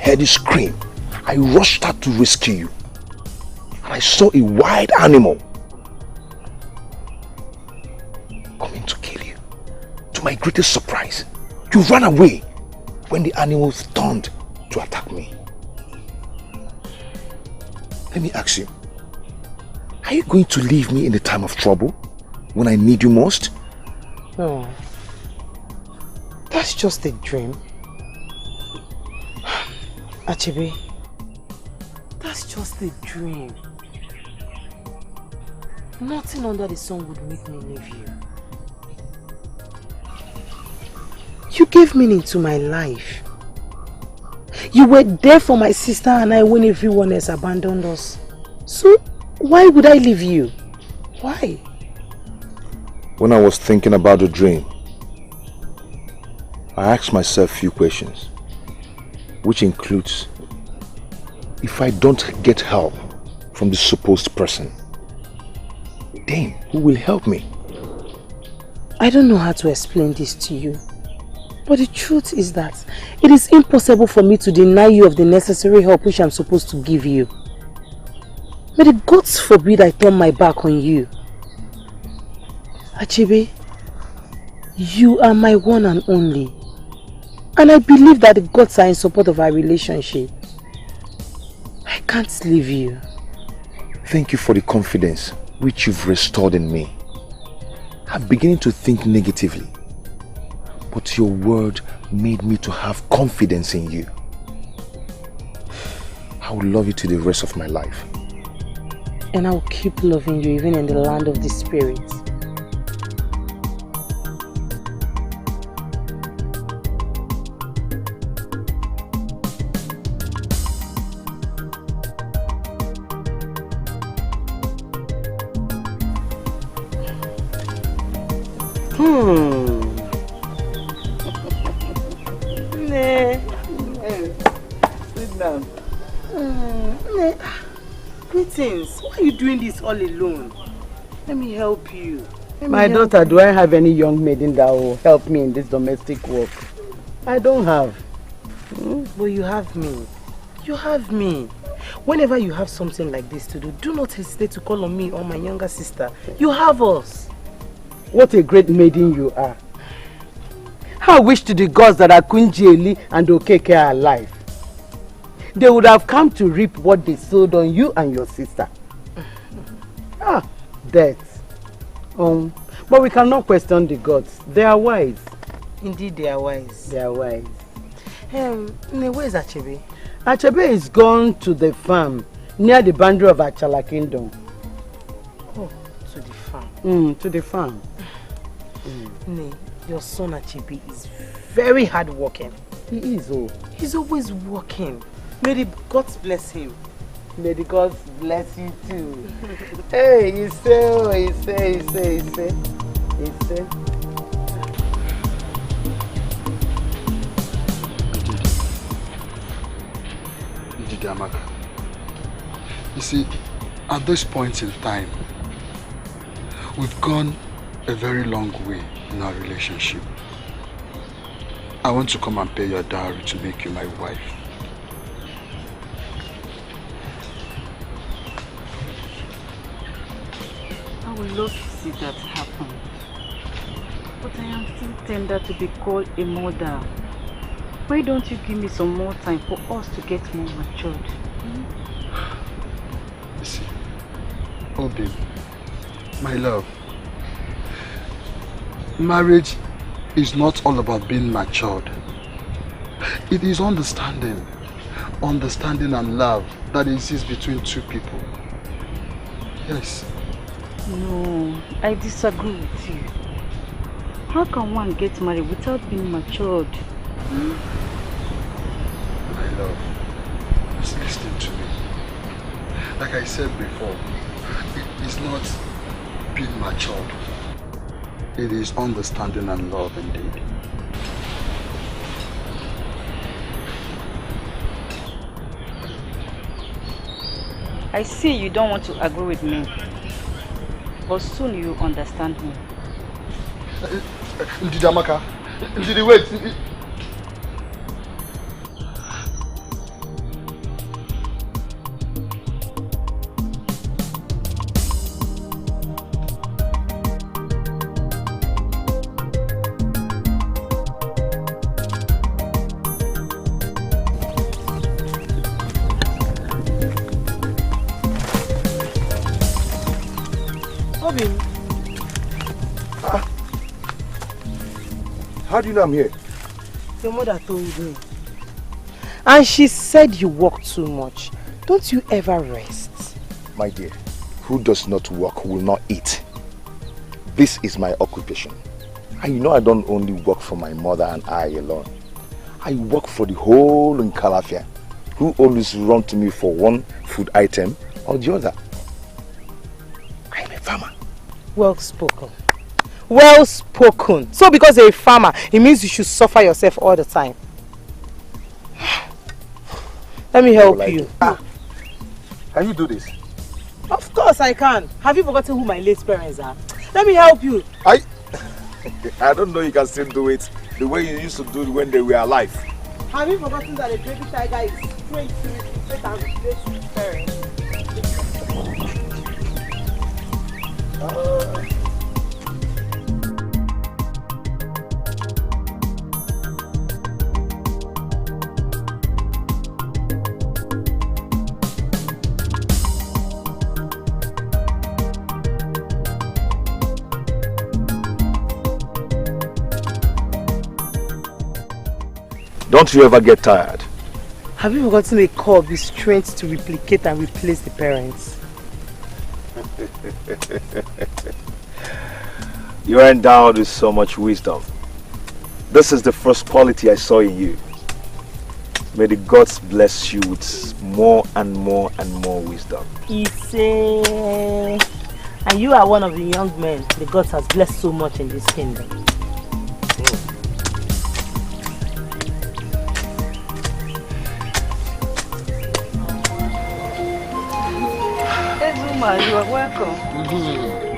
heard you scream, I rushed out to rescue you. And I saw a wild animal coming to kill you. To my greatest surprise, you ran away when the animal turned to attack me. Let me ask you, are you going to leave me in the time of trouble when I need you most? No, that's just a dream. Achebe, that's just a dream. Nothing under the sun would make me leave you. You gave meaning to my life. You were there for my sister and I when everyone else abandoned us. So, why would I leave you? Why? When I was thinking about the dream, I asked myself a few questions, which includes, if I don't get help from the supposed person, then who will help me? I don't know how to explain this to you. But the truth is that it is impossible for me to deny you of the necessary help which I'm supposed to give you. May the gods forbid I turn my back on you. Achebe, you are my one and only. And I believe that the gods are in support of our relationship. I can't leave you. Thank you for the confidence which you've restored in me. I'm beginning to think negatively, but your word made me to have confidence in you. I will love you to the rest of my life. And I will keep loving you even in the land of the spirit. Greetings. Why are you doing this all alone? Let me help you. My daughter, do I have any young maiden that will help me in this domestic work? I don't have. But you have me. You have me. Whenever you have something like this to do, do not hesitate to call on me or my younger sister. You have us. What a great maiden you are. How I wish to the gods that Akunjeli and Okeke are alive. They would have come to reap what they sowed on you and your sister. Death. But we cannot question the gods. They are wise. Indeed, they are wise. They are wise. Where is Achebe? Achebe is gone to the farm near the boundary of Achala Kingdom. Oh, to the farm. To the farm. Your son Achebe is very hardworking. He is. He's always working. May the gods bless him. May the gods bless you too. Hey, he say. Amaka. You see, at this point in time, we've gone a very long way in our relationship. I want to come and pay your dowry to make you my wife. I would love to see that happen. But I am still tender to be called a mother. Why don't you give me some more time for us to get more matured? You see, oh babe, my love, marriage is not all about being matured. It is understanding and love that exists between two people. Yes. No, I disagree with you. How can one get married without being matured? My love, just listen to me. Like I said before, it is not being matured. It is understanding and love indeed. I see you don't want to agree with me, but soon you understand me. Ndidi Amaka, Ndidi, wait. Come in. How do you know I'm here? Your mother told me. And she said you work too much. Don't you ever rest? My dear, who does not work will not eat. This is my occupation. And you know I don't only work for my mother and I alone. I work for the whole in Calafia, who always run to me for one food item or the other. I'm a farmer. Well spoken. Well spoken. So because you're a farmer, it means you should suffer yourself all the time. Let me help you. Can you do this? Of course I can. Have you forgotten who my late parents are? Let me help you. I don't know you can still do it the way you used to do it when they were alive. Have you forgotten that a baby tiger is trained to replace and replace with parents? Don't you ever get tired? Have you forgotten a cub is trained to replicate and replace the parents? You are endowed with so much wisdom. This is the first quality I saw in you. May the gods bless you with more and more and more wisdom. And you are one of the young men the gods has blessed so much in this kingdom. Ezuma, you are welcome.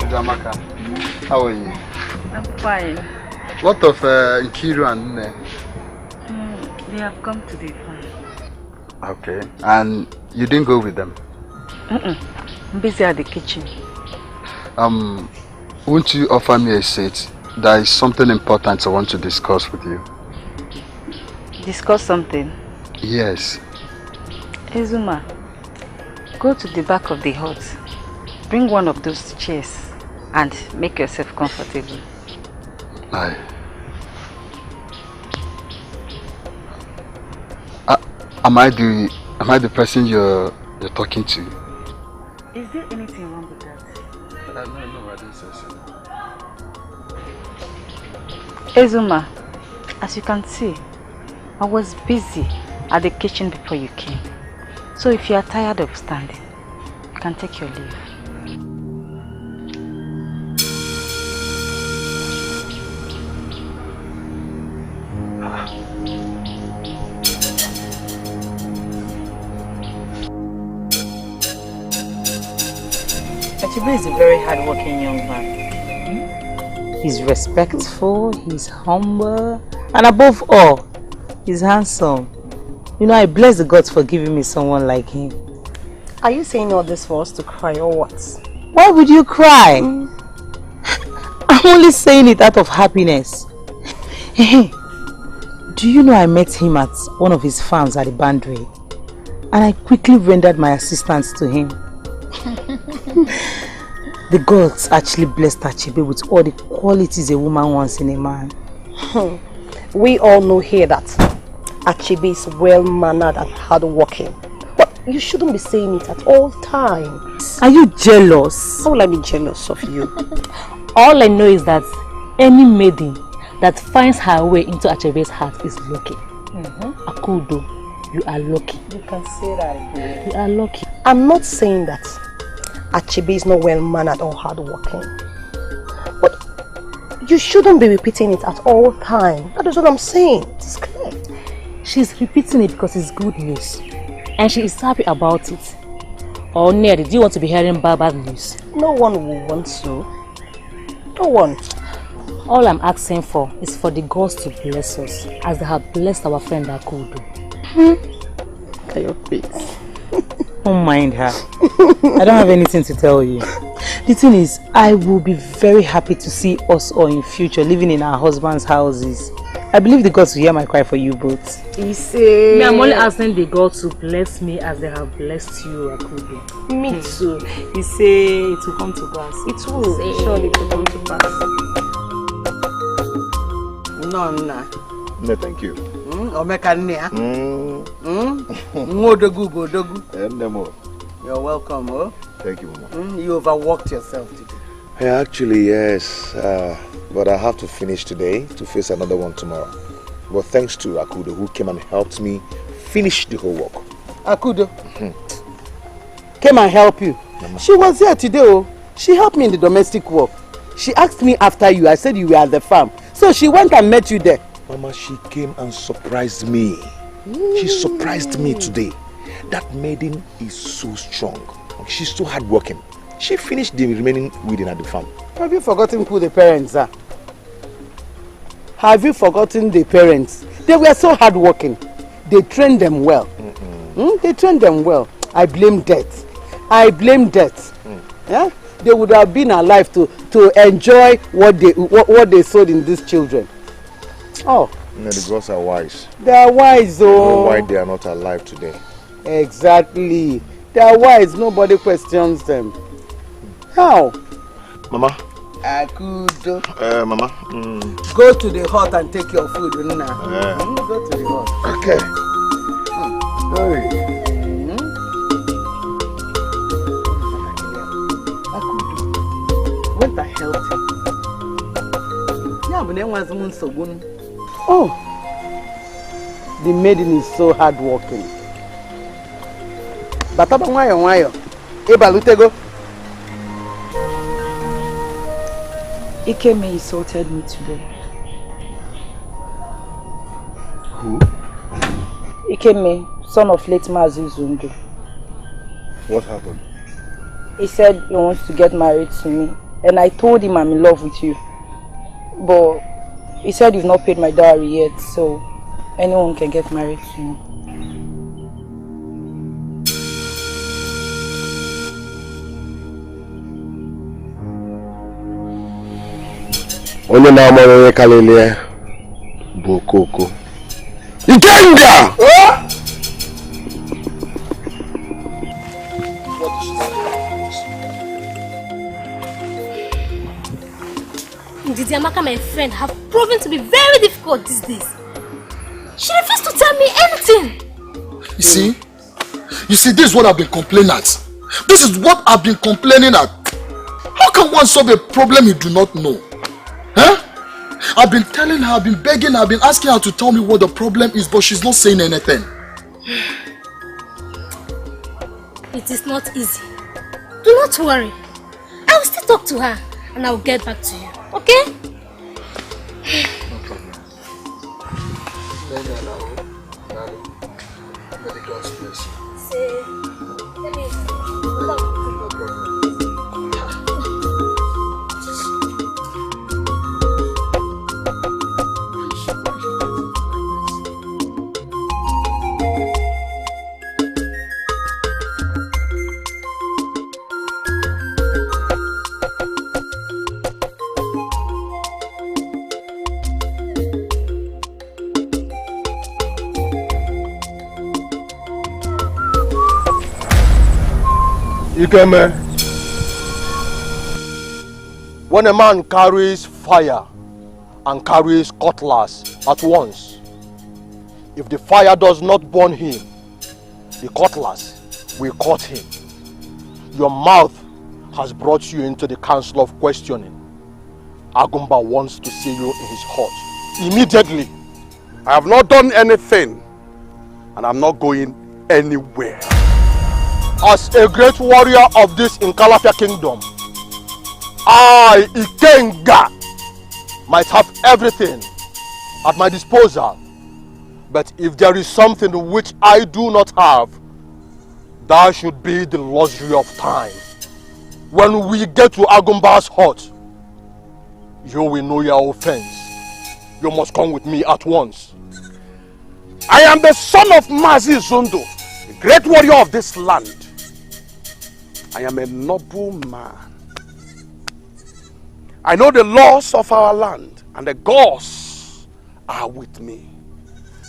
Jamaka, how are you? I'm fine. What of Nkiru and Nne? They have come to the farm. Okay, and you didn't go with them? I'm busy at the kitchen. Won't you offer me a seat? There is something important I want to discuss with you. Discuss something? Yes. Ezuma, go to the back of the hut. Bring one of those chairs and make yourself comfortable. Aye. Am I the person you're talking to? Is there anything wrong with that? No, I didn't say so. Ezuma, as you can see, I was busy at the kitchen before you came. So if you are tired of standing, you can take your leave. Achibe is a very hard-working young man. He's respectful, he's humble, and above all, he's handsome. You know, I bless the gods for giving me someone like him. Are you saying all this for us to cry or what? Why would you cry? I'm only saying it out of happiness. Do you know I met him at one of his farms at the boundary, and I quickly rendered my assistance to him. The gods actually blessed Achibe with all the qualities a woman wants in a man. We all know here that Achibe is well-mannered and hard-working. But you shouldn't be saying it at all times. Are you jealous? How will I be jealous of you? All I know is that any maiden that finds her way into Achibe's heart is lucky. Akudo, you are lucky. You can say that again. You are lucky. I'm not saying that Achibe is not well-mannered or hard-working. But you shouldn't be repeating it at all times. That is what I'm saying. It's clear. She's repeating it because it's good news. And she is happy about it. Or Ned, do you want to be hearing bad news? No one will want to. No one. All I'm asking for is for the gods to bless us as they have blessed our friend Akudo. Look at your face. Don't mind her. I don't have anything to tell you. The thing is, I will be very happy to see us all in future living in our husbands' houses. I believe the gods will hear my cry for you both. Me, I'm only asking the gods to bless me as they have blessed you, Akudo. Me too. He say it will come to pass. It will. Surely it will come to pass. No. No, thank you. You're welcome, oh? Thank you, Mama. You overworked yourself today. Yeah, actually, yes. But I have to finish today to face another one tomorrow. But thanks to Akudo, who came and helped me finish the whole work. Akudo came and help you. Mama. She was here today, oh. She helped me in the domestic work. She asked me after you. I said you were at the farm. So she went and met you there. Mama, she came and surprised me. She surprised me today. That maiden is so strong. She's so hardworking. She finished the remaining weeding at the farm. Have you forgotten who the parents are? Have you forgotten the parents? They were so hardworking. They trained them well. They trained them well. I blame death. Yeah? They would have been alive to enjoy what they sowed in these children. Oh. No, the girls are wise. They are wise, oh. I don't know why they are not alive today. Exactly. They are wise. Nobody questions them. How? Mama. Akudo. Mama. Go to the hut and take your food, Nna. Go to the hut. Okay. Hey. Akudo. When the hell? Oh. The maiden is so hardworking. Bataba wayo. Ebalutego. Ikeme insulted me today. Who? Ikeme, son of late Mazi Zundu. What happened? He said he wants to get married to me. And I told him I'm in love with you. But he said you've not paid my dowry yet, so anyone can get married to me. Onye na-amara kalele Bokoko. Ikenga! Didi Amaka, my friend, have proven to be very difficult these days. She refused to tell me anything. You see, this is what I've been complaining at. This is what I've been complaining at. How can one solve a problem you do not know? Huh? I've been telling her, I've been begging her, I've been asking her to tell me what the problem is, but she's not saying anything. It is not easy. Do not worry. I will still talk to her and I will get back to you. Okay? No problem. Let the gods bless you. Let me Ikeme, when a man carries fire and carries cutlass at once, if the fire does not burn him, the cutlass will cut him. Your mouth has brought you into the council of questioning. Agumba wants to see you in his hut immediately. I have not done anything and I'm not going anywhere. As a great warrior of this Nkalafia kingdom, I, Ikenga, might have everything at my disposal. But if there is something which I do not have, that should be the luxury of time. When we get to Agumba's hut, you will know your offense. You must come with me at once. I am the son of Mazi Zundu, the great warrior of this land. I am a noble man. I know the laws of our land, and the gods are with me.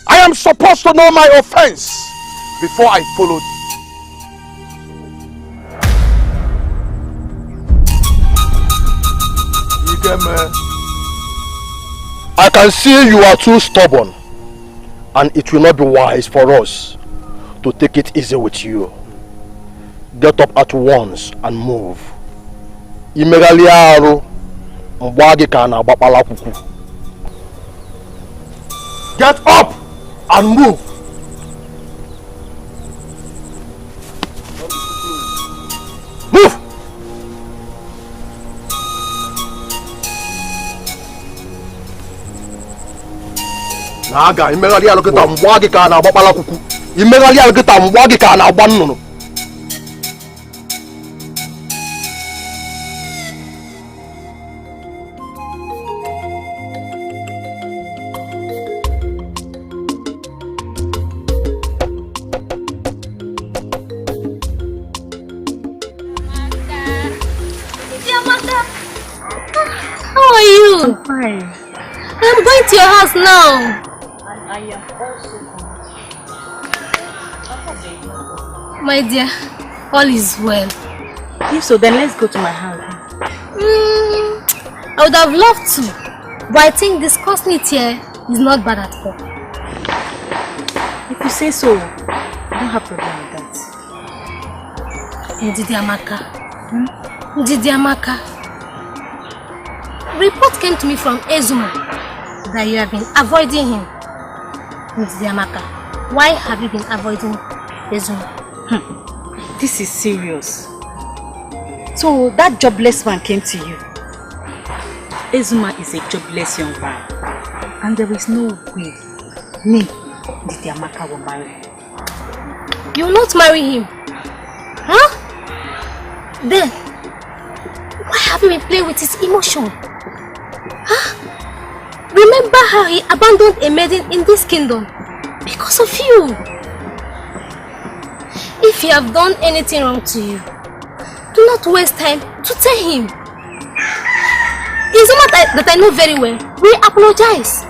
I am supposed to know my offense before I followed you. I can see you are too stubborn, and it will not be wise for us to take it easy with you. Get up at once and move. Get up and move. Move. Naga, imegali alokita mwagi kana abapala kuku. Imegali alokita mwagi kana abanunu. How are you? I'm fine. I'm going to your house now. And I am also going. My dear, all is well. If so, then let's go to my house. I would have loved to, but I think discussing it here is not bad at all. If you say so, I don't have problem with that. Ndidi Amaka. Report came to me from Ezuma that you have been avoiding him. Ndidi Amaka, why have you been avoiding Ezuma? This is serious. So that jobless man came to you. Ezuma is a jobless young man, and there is no way me, Ndidi Amaka, will marry him. You will not marry him? Huh? Then, why have you been playing with his emotion? Huh? Remember how he abandoned a maiden in this kingdom because of you. If he have done anything wrong to you, do not waste time to tell him. It's not that I know very well. We apologize.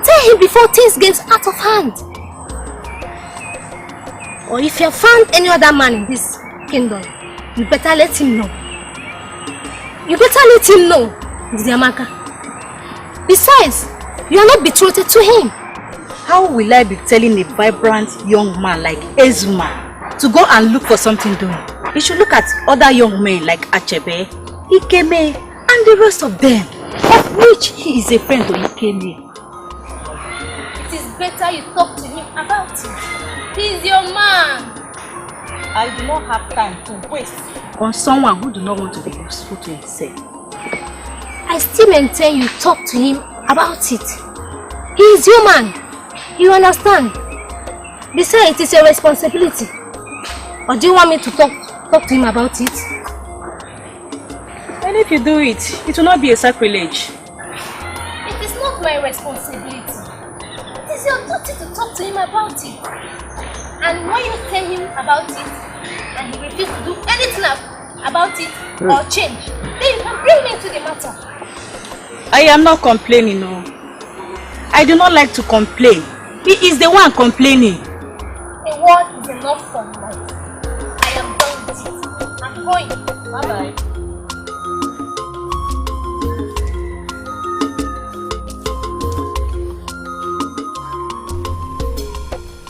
Tell him before things get out of hand. Or if you have found any other man in this kingdom, you better let him know. You better let him know, Ndidi Amaka. Besides, you are not betrothed to him. How will I be telling a vibrant young man like Ezuma to go and look for something doing? He should look at other young men like Achebe, Ikeme, and the rest of them, of which he is a friend to Ikeme. It is better you talk to him about it. He is your man. I do not have time to waste on someone who do not want to be useful to himself. I still maintain you talk to him about it. He is your man. You understand? Besides, it is your responsibility. Or do you want me to talk to him about it? And if you do it, it will not be a sacrilege. It is not my responsibility. It is your duty to talk to him about it. And when you tell him about it, and he refuses to do anything about it or change, then you can bring me into the matter. I am not complaining, no. I do not like to complain. He is the one complaining. A word is enough for life. I am done with it. I'm going. Bye-bye.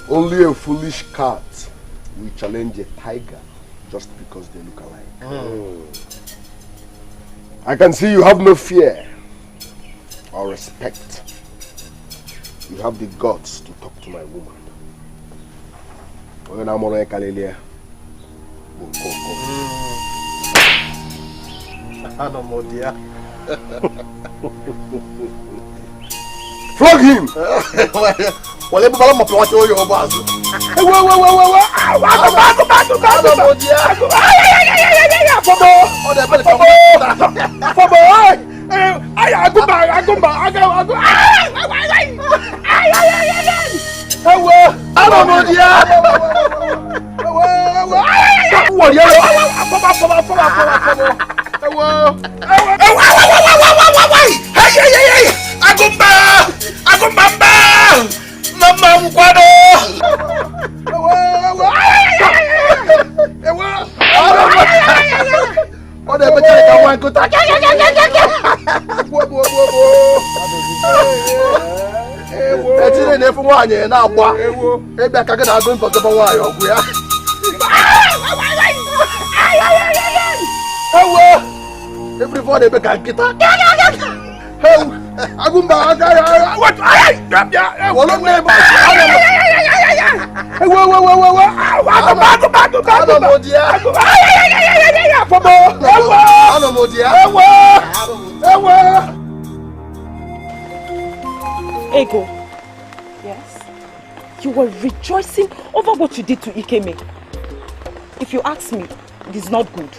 Only a foolish cat will challenge a tiger just because they look alike. I can see you have no fear or respect. You have the guts to talk to my woman. When I'm on a Kalelia, flog him! Well, I'm going to watch all your bars. Agumba! Everybody be can get up. Agumba, what? Ego. Yes? You were rejoicing over what you did to Ikeme. If you ask me, it is not good.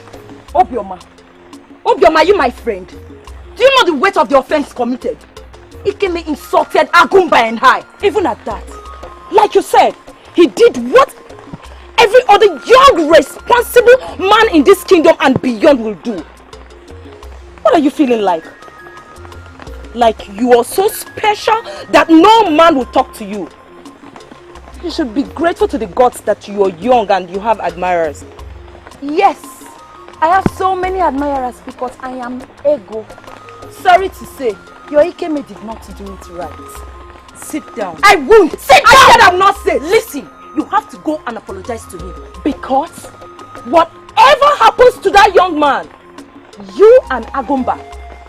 Obioma. Obioma, you my friend. Do you know the weight of the offense committed? Ikeme insulted Agumba and I. Even at that, like you said, he did what every other young, responsible man in this kingdom and beyond will do. What are you feeling like? Like you are so special that no man will talk to you. You should be grateful to the gods that you are young and you have admirers. Yes, I have so many admirers because I am Ego. Sorry to say, your Ikeme did not do it right. Sit down. I won't. Sit down! I said I'm not safe. Listen, you have to go and apologize to him. Because whatever happens to that young man, you and Agumba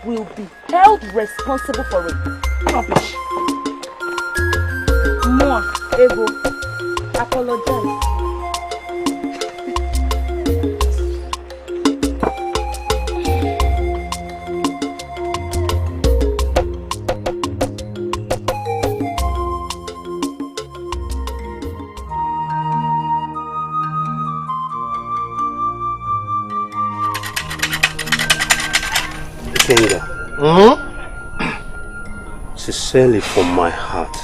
will be held responsible for it. Rubbish. More, Ego. Apologize. Kenga. Sincerely from my heart,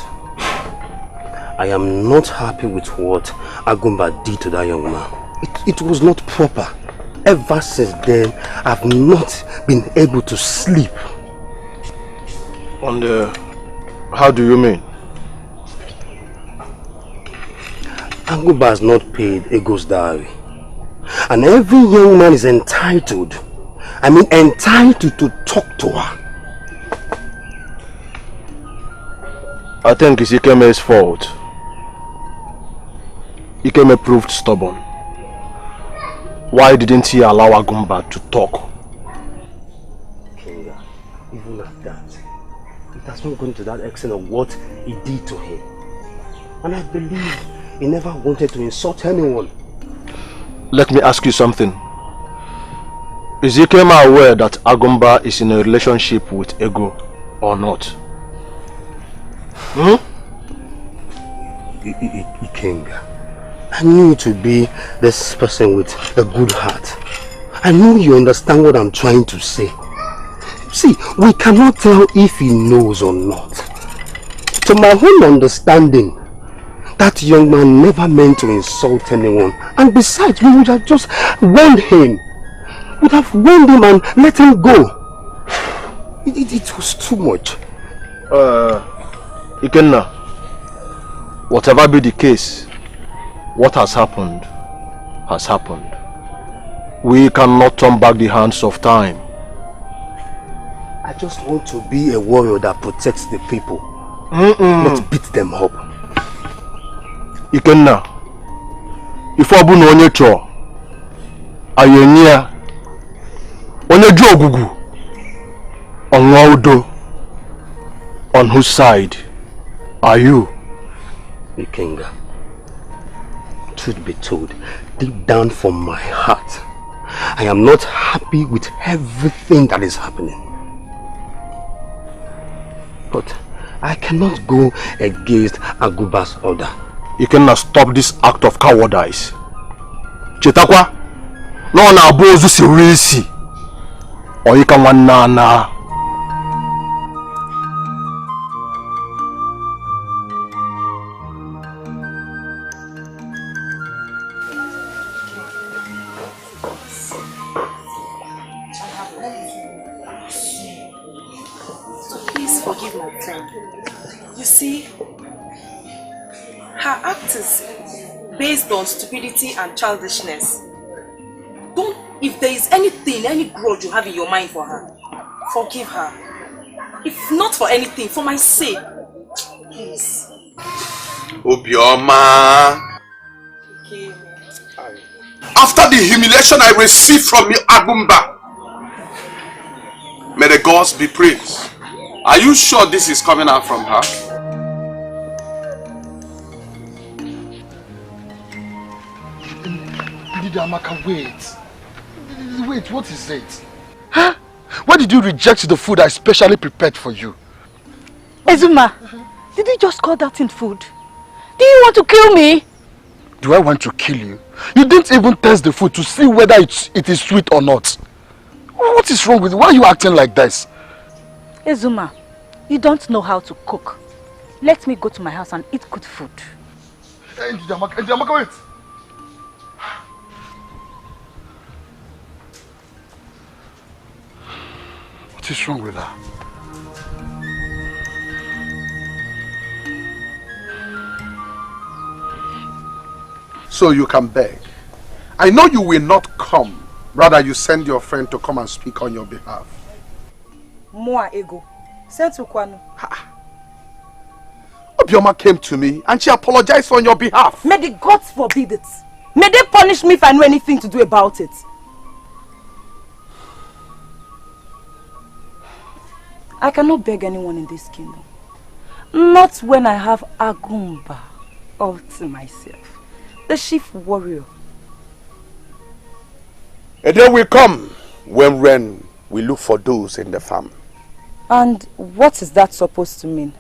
I am not happy with what Agumba did to that young man. It was not proper. Ever since then, I've not been able to sleep. And how do you mean? Agumba has not paid Ego's dowry. And every young man is entitled to talk to her. I think it's Ikeme's fault. Ikeme proved stubborn. Why didn't he allow Agumba to talk? Kinga, even at that, it has not gone to that extent of what he did to him. And I believe he never wanted to insult anyone. Let me ask you something. Is Ikeme aware that Agumba is in a relationship with Ego or not? Ikenga, I knew you to be this person with a good heart. I know you understand what I'm trying to say. See, we cannot tell if he knows or not. To my own understanding, that young man never meant to insult anyone. And besides, we would have just warned him. Would have warned him and let him go. It was too much. Ikenna, whatever be the case, what has happened has happened. We cannot turn back the hands of time. I just want to be a warrior that protects the people, not beat them up. Ikenna, if I no onye cho, ayenya, onye jo ogugu, onwa udo. On whose side are you? Ikenga, truth be told, deep down from my heart, I am not happy with everything that is happening. But I cannot go against Aguba's order. You cannot stop this act of cowardice. Chetakwa, no na abozu siwisi. Or you can one na. Forgive my friend. You see, Her act is based on stupidity and childishness. If there is anything, any grudge you have in your mind for her, forgive her. If not for anything, for my sake. Please. Obioma. Okay. After the humiliation I received from you, Agumba, may the gods be praised. Are you sure this is coming out from her? Amaka, wait. Wait, what is it? Huh? Why did you reject the food I specially prepared for you? Ezuma, did you just call that in food? Do you want to kill me? Do I want to kill you? You didn't even taste the food to see whether it is sweet or not. What is wrong with you? Why are you acting like this? Ezuma, you don't know how to cook. Let me go to my house and eat good food. Hey, Amaka, wait. What is wrong with her? So you can beg. I know you will not come. Rather, you send your friend to come and speak on your behalf. Moa ego. Send to Kwanu. Obioma came to me and she apologized on your behalf. May the gods forbid it. May they punish me if I know anything to do about it. I cannot beg anyone in this kingdom. Not when I have Agumba all to myself. The chief warrior. A day will come when we look for those in the farm. And what is that supposed to mean?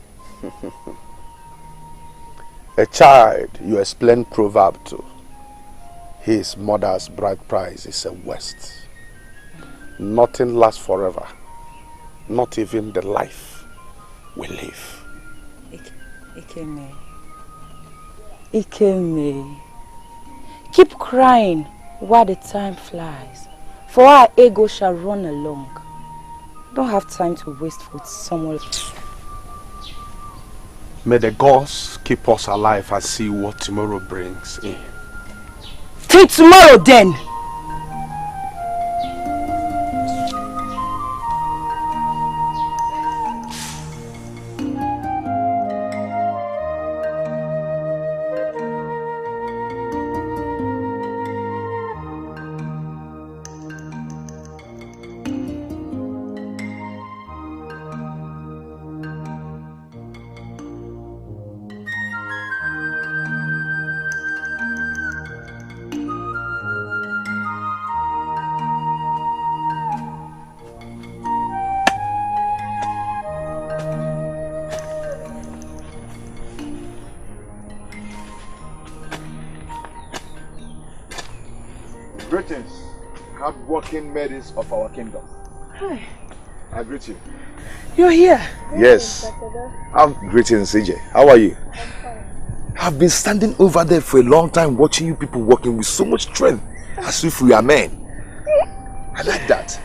A child you explain proverb to. His mother's bride price is a waste. Nothing lasts forever. Not even the life we live. Ikeme. Ikeme. Keep crying while the time flies, for our ego shall run along. Don't have time to waste with someone else. May the gods keep us alive and see what tomorrow brings in. Till tomorrow then! Greetings, hard-working maidens of our kingdom. Hi. I greet you. You're here? Yes. Greetings, CJ. How are you? I'm fine. I've been standing over there for a long time watching you people working with so much strength, as if we are men. I like that.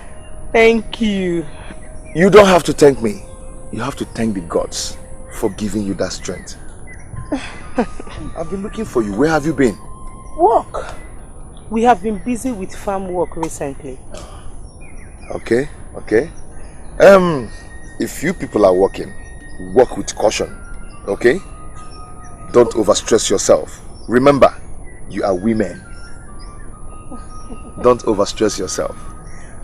Thank you. You don't have to thank me. You have to thank the gods for giving you that strength. I've been looking for you. Where have you been? Work. We have been busy with farm work recently. Okay. If you people are working, work with caution, okay? Don't overstress yourself. Remember, you are women. Don't overstress yourself.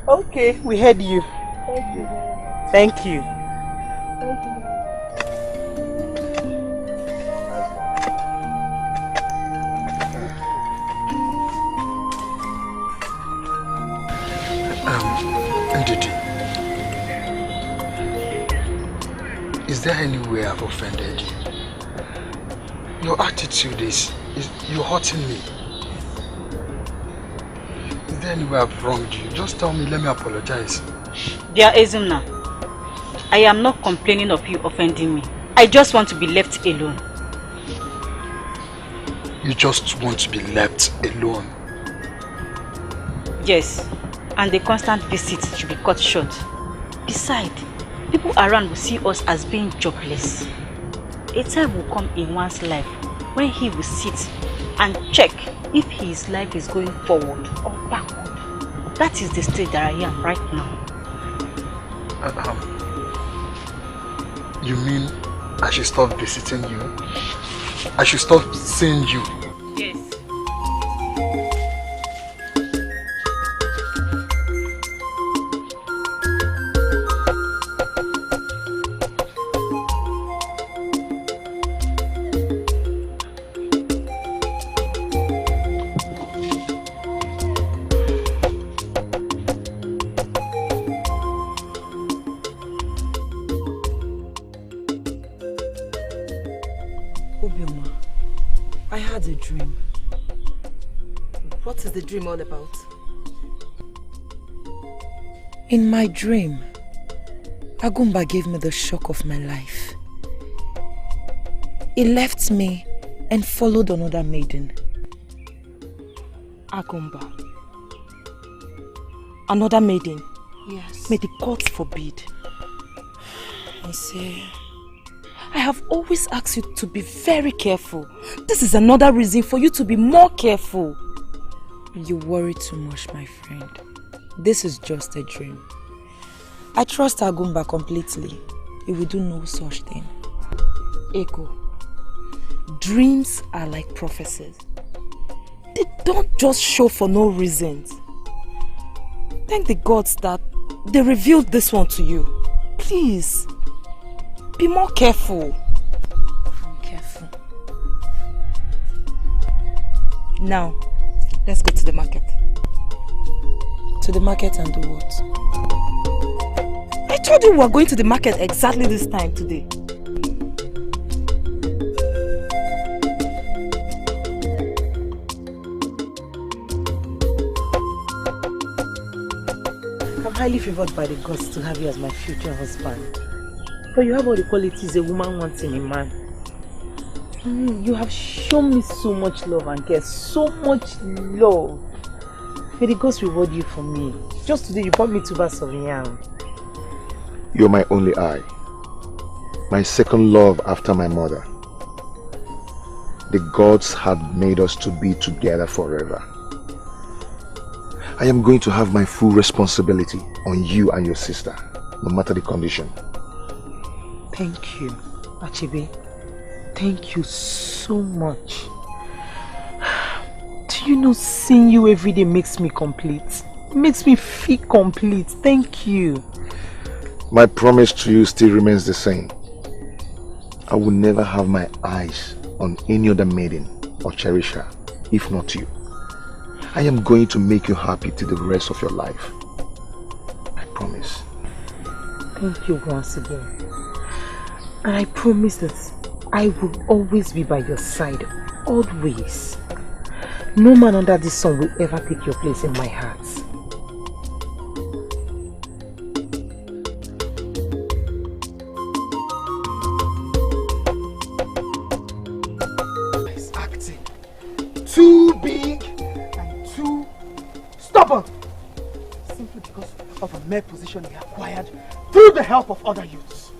Okay, we heard you. Thank you. Thank you. Thank you. Ndidi, is there any way I've offended you? Your attitude is you're hurting me. Is there any way I've wronged you? Just tell me, let me apologize. Dear Ezumna, I am not complaining of you offending me. I just want to be left alone. You just want to be left alone? Yes, and the constant visits should be cut short. Besides, people around will see us as being jobless. A time will come in one's life when he will sit and check if his life is going forward or backward. That is the stage that I am right now. You mean I should stop visiting you? I should stop seeing you? Yes. What is the dream all about? In my dream, Agumba gave me the shock of my life. He left me and followed another maiden. Agumba? Another maiden? Yes. May the gods forbid. I see. I have always asked you to be very careful. This is another reason for you to be more careful. You worry too much, my friend. This is just a dream. I trust Agumba completely. He will do no such thing. Ego, dreams are like prophecies. They don't just show for no reasons. Thank the gods that they revealed this one to you. Please, be more careful. I'm careful. Now, let's go to the market. To the market and do what? I told you we were going to the market exactly this time today. I'm highly favored by the gods to have you as my future husband. But you have all the qualities a woman wants in a man. You have shown me so much love and care, so much love. May the gods reward you for me. Just today you brought me 2 bags of yam. You're my only eye, my second love after my mother. The gods had made us to be together forever. I am going to have my full responsibility on you and your sister, no matter the condition. Thank you, Achebe. Thank you so much. Do you know, seeing you every day makes me complete? It makes me feel complete. Thank you. My promise to you still remains the same. I will never have my eyes on any other maiden or cherisher, if not you. I am going to make you happy till the rest of your life. I promise. Thank you once again. And I promise that I will always be by your side, always. No man under the sun will ever take your place in my heart. He's acting too big and too stubborn. Simply because of a mere position he acquired through the help of other youths.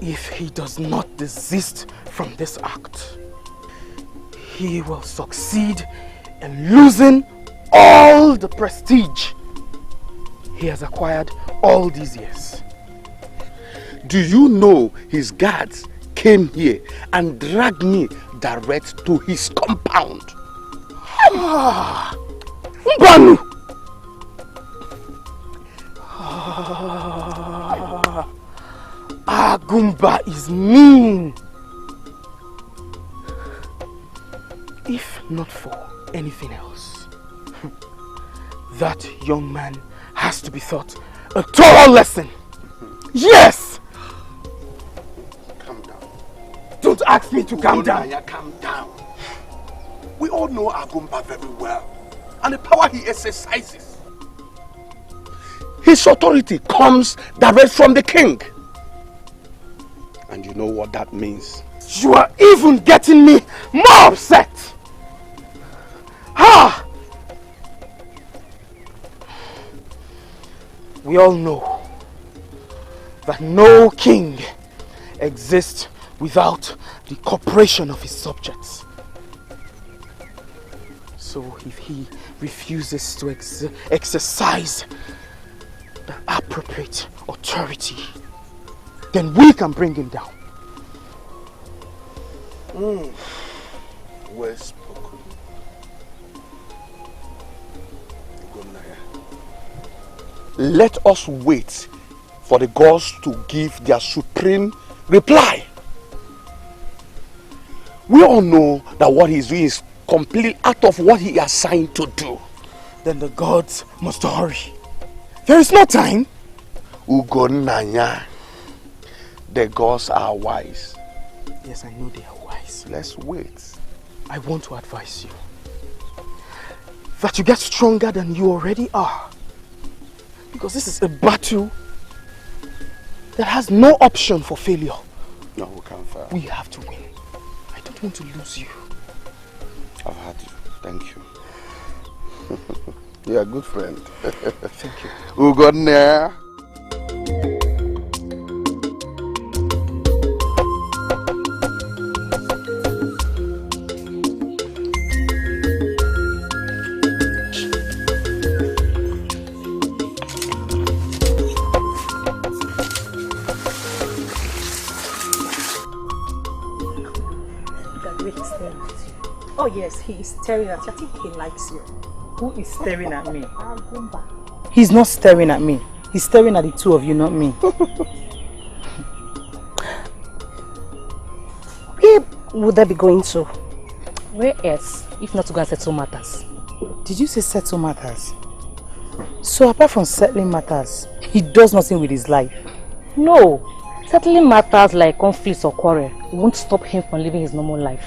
If he does not desist from this act, he will succeed in losing all the prestige he has acquired all these years. Do you know his guards came here and dragged me direct to his compound? Mbanu! Agumba is mean. If not for anything else, that young man has to be taught a thorough lesson. Yes! Calm down. Don't ask me to calm down. Calm down. We all know Agumba very well and the power he exercises. His authority comes direct from the king. And you know what that means. You are even getting me more upset. Ha! We all know that no king exists without the cooperation of his subjects. So if he refuses to exercise the appropriate authority, then we can bring him down. Well spoken. Let us wait for the gods to give their supreme reply. We all know that what he's doing is completely out of what he is assigned to do. Then the gods must hurry. There is no time. Ugonanya, the gods are wise. Yes, I know they are wise. Let's wait. I want to advise you that you get stronger than you already are. Because this is a battle that has no option for failure. No, we can't fail. We have to win. I don't want to lose you. I've had you. Thank you. You're a good friend. Thank you. Ugonne. Oh yes, he is staring at you. I think he likes you. Who is staring at me? He's not staring at me. He's staring at the two of you, not me. Where would they be going to? Where else, if not to go and settle matters? Did you say settle matters? So apart from settling matters, he does nothing with his life? No. Settling matters like conflicts or quarrel won't stop him from living his normal life.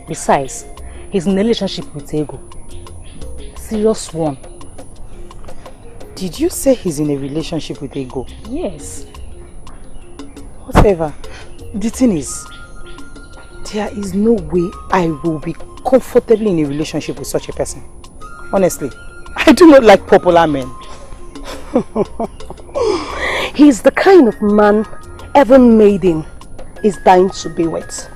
Besides, he's in a relationship with Ego. Serious one. Did you say he's in a relationship with Ego? Yes. Whatever. The thing is, there is no way I will be comfortably in a relationship with such a person. Honestly, I do not like popular men. He's the kind of man every maiden is dying to be with.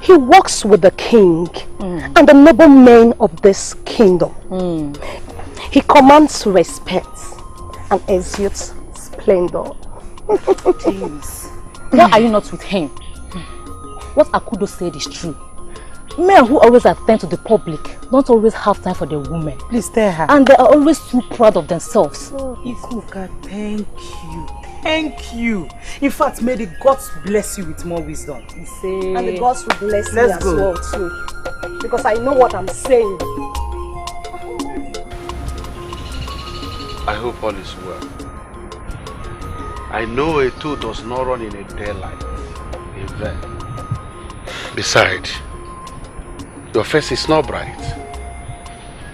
He works with the king and the noble men of this kingdom. He commands respect and exudes splendor. Please. Why are you not with him? What Akudo said is true. Men who always attend to the public don't always have time for the women. Please tell her. And they are always too proud of themselves. Ikuka, thank you. Thank you. In fact, may the gods bless you with more wisdom. And the gods will bless me as well too. Because I know what I'm saying. I hope all is well. I know a two does not run in a daylight. Amen. Besides, your face is not bright.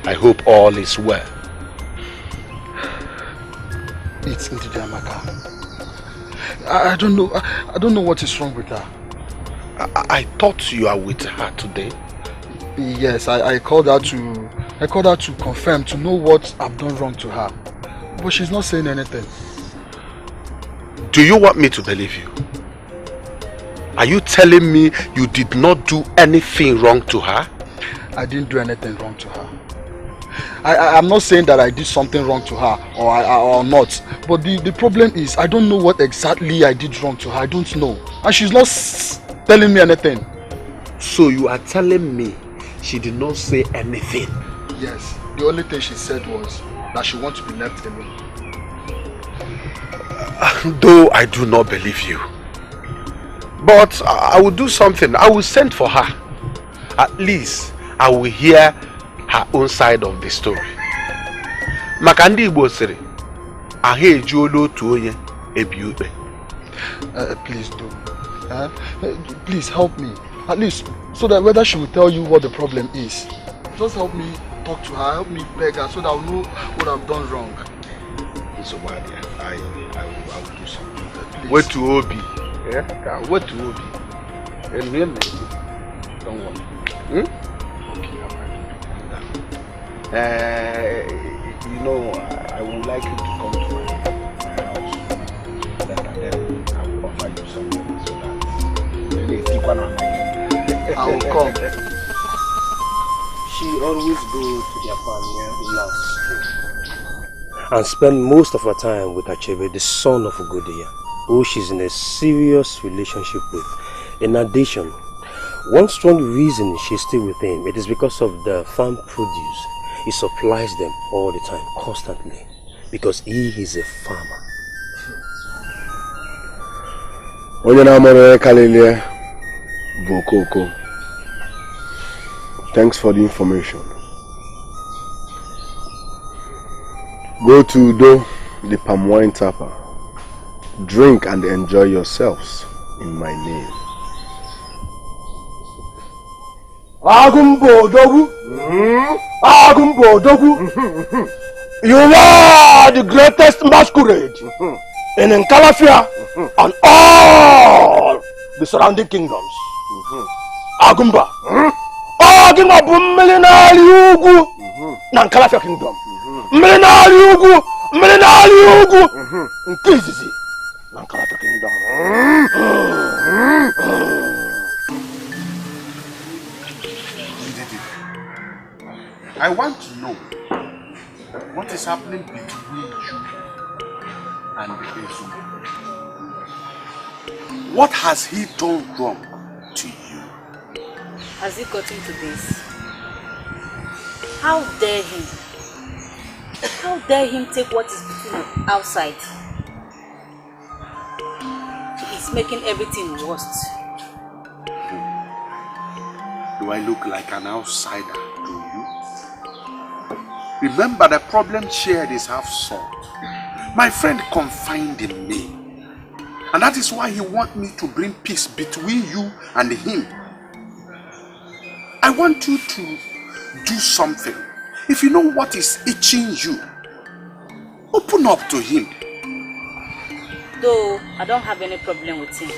I hope all is well. It's Ndidamaka. I don't know what is wrong with her. I thought you are with her today. Yes, I called her to confirm, to know what I've done wrong to her. But she's not saying anything. Do you want me to believe you? Are you telling me you did not do anything wrong to her? I didn't do anything wrong to her. I'm not saying that I did something wrong to her or not. But the problem is I don't know what exactly I did wrong to her. I don't know. And she's not telling me anything. So you are telling me she did not say anything? Yes. The only thing she said was that she wants to be left alone. Though I do not believe you. But I will do something. I will send for her. At least I will hear her own side of the story. Makandi Igbo siri, ahe ejuolo otu onye ebi ube. Please do. Please help me. At least so that whether she will tell you what the problem is. Just help me talk to her, help me beg her so that I'll know what I've done wrong. It's bad, I will do something. Please. What to Obi? Yeah? What to Obi? And then don't worry. You know, I would like you to come to my house. And then I I will come. She always go to their farm near Ulas and spend most of her time with Achebe, the son of Ugodia, who she's in a serious relationship with. In addition, one strong reason she's still with him, it is because of the farm produce. He supplies them all the time, constantly, because he is a farmer. Thanks for the information. Go to Udo, the palm wine tapper. Drink and enjoy yourselves in my name. Agumbo Dogu! Agumbo Dogu! You are the greatest masquerade in Nkalafia and all the surrounding kingdoms. Agumba! Agumba Bumelinali Ugu! Nkalafia kingdom. Melinali Ugu! Melinali Ugu! Nkizizi! Nkalafia kingdom. I want to know what is happening between you and Ezuma. What has he done wrong to you? Has he gotten to this? How dare him? How dare him take what is between us outside? He is making everything worse. Do I look like an outsider to you? Remember, the problem shared is half solved. My friend confided in me. And that is why he wants me to bring peace between you and him. I want you to do something. If you know what is itching you, open up to him. Though I don't have any problem with him.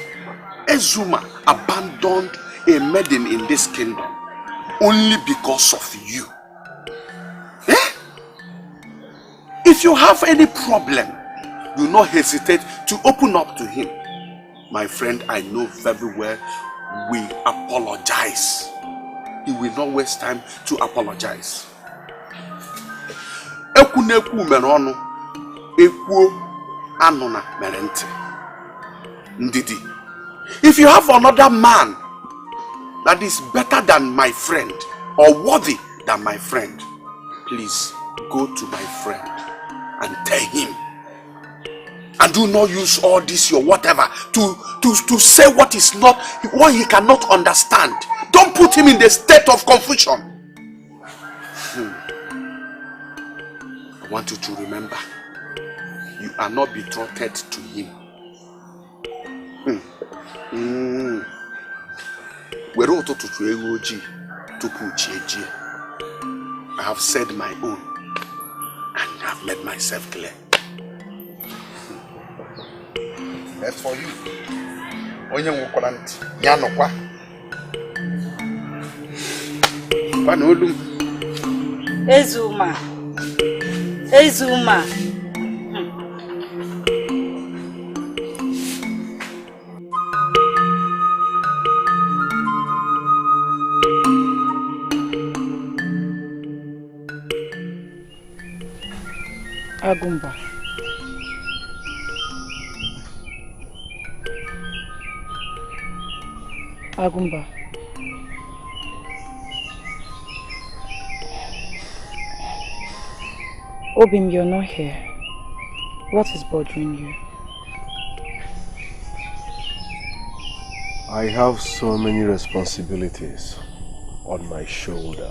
Ezuma abandoned a maiden in this kingdom only because of you. If you have any problem, do not hesitate to open up to him. My friend, I know very well we apologize. He will not waste time to apologize. Ekuneku merono, eku anona merente. Ndidi. If you have another man that is better than my friend or worthy than my friend, please go to my friend and tell him. And do not use all this your whatever to say what is not, what he cannot understand. Don't put him in the state of confusion. I want you to remember, you are not betrothed to him. I have said my own and have made myself clear. As for you, Ezuma. Ezuma. Agumba. Agumba. Obim, you're not here. What is bothering you? I have so many responsibilities on my shoulder.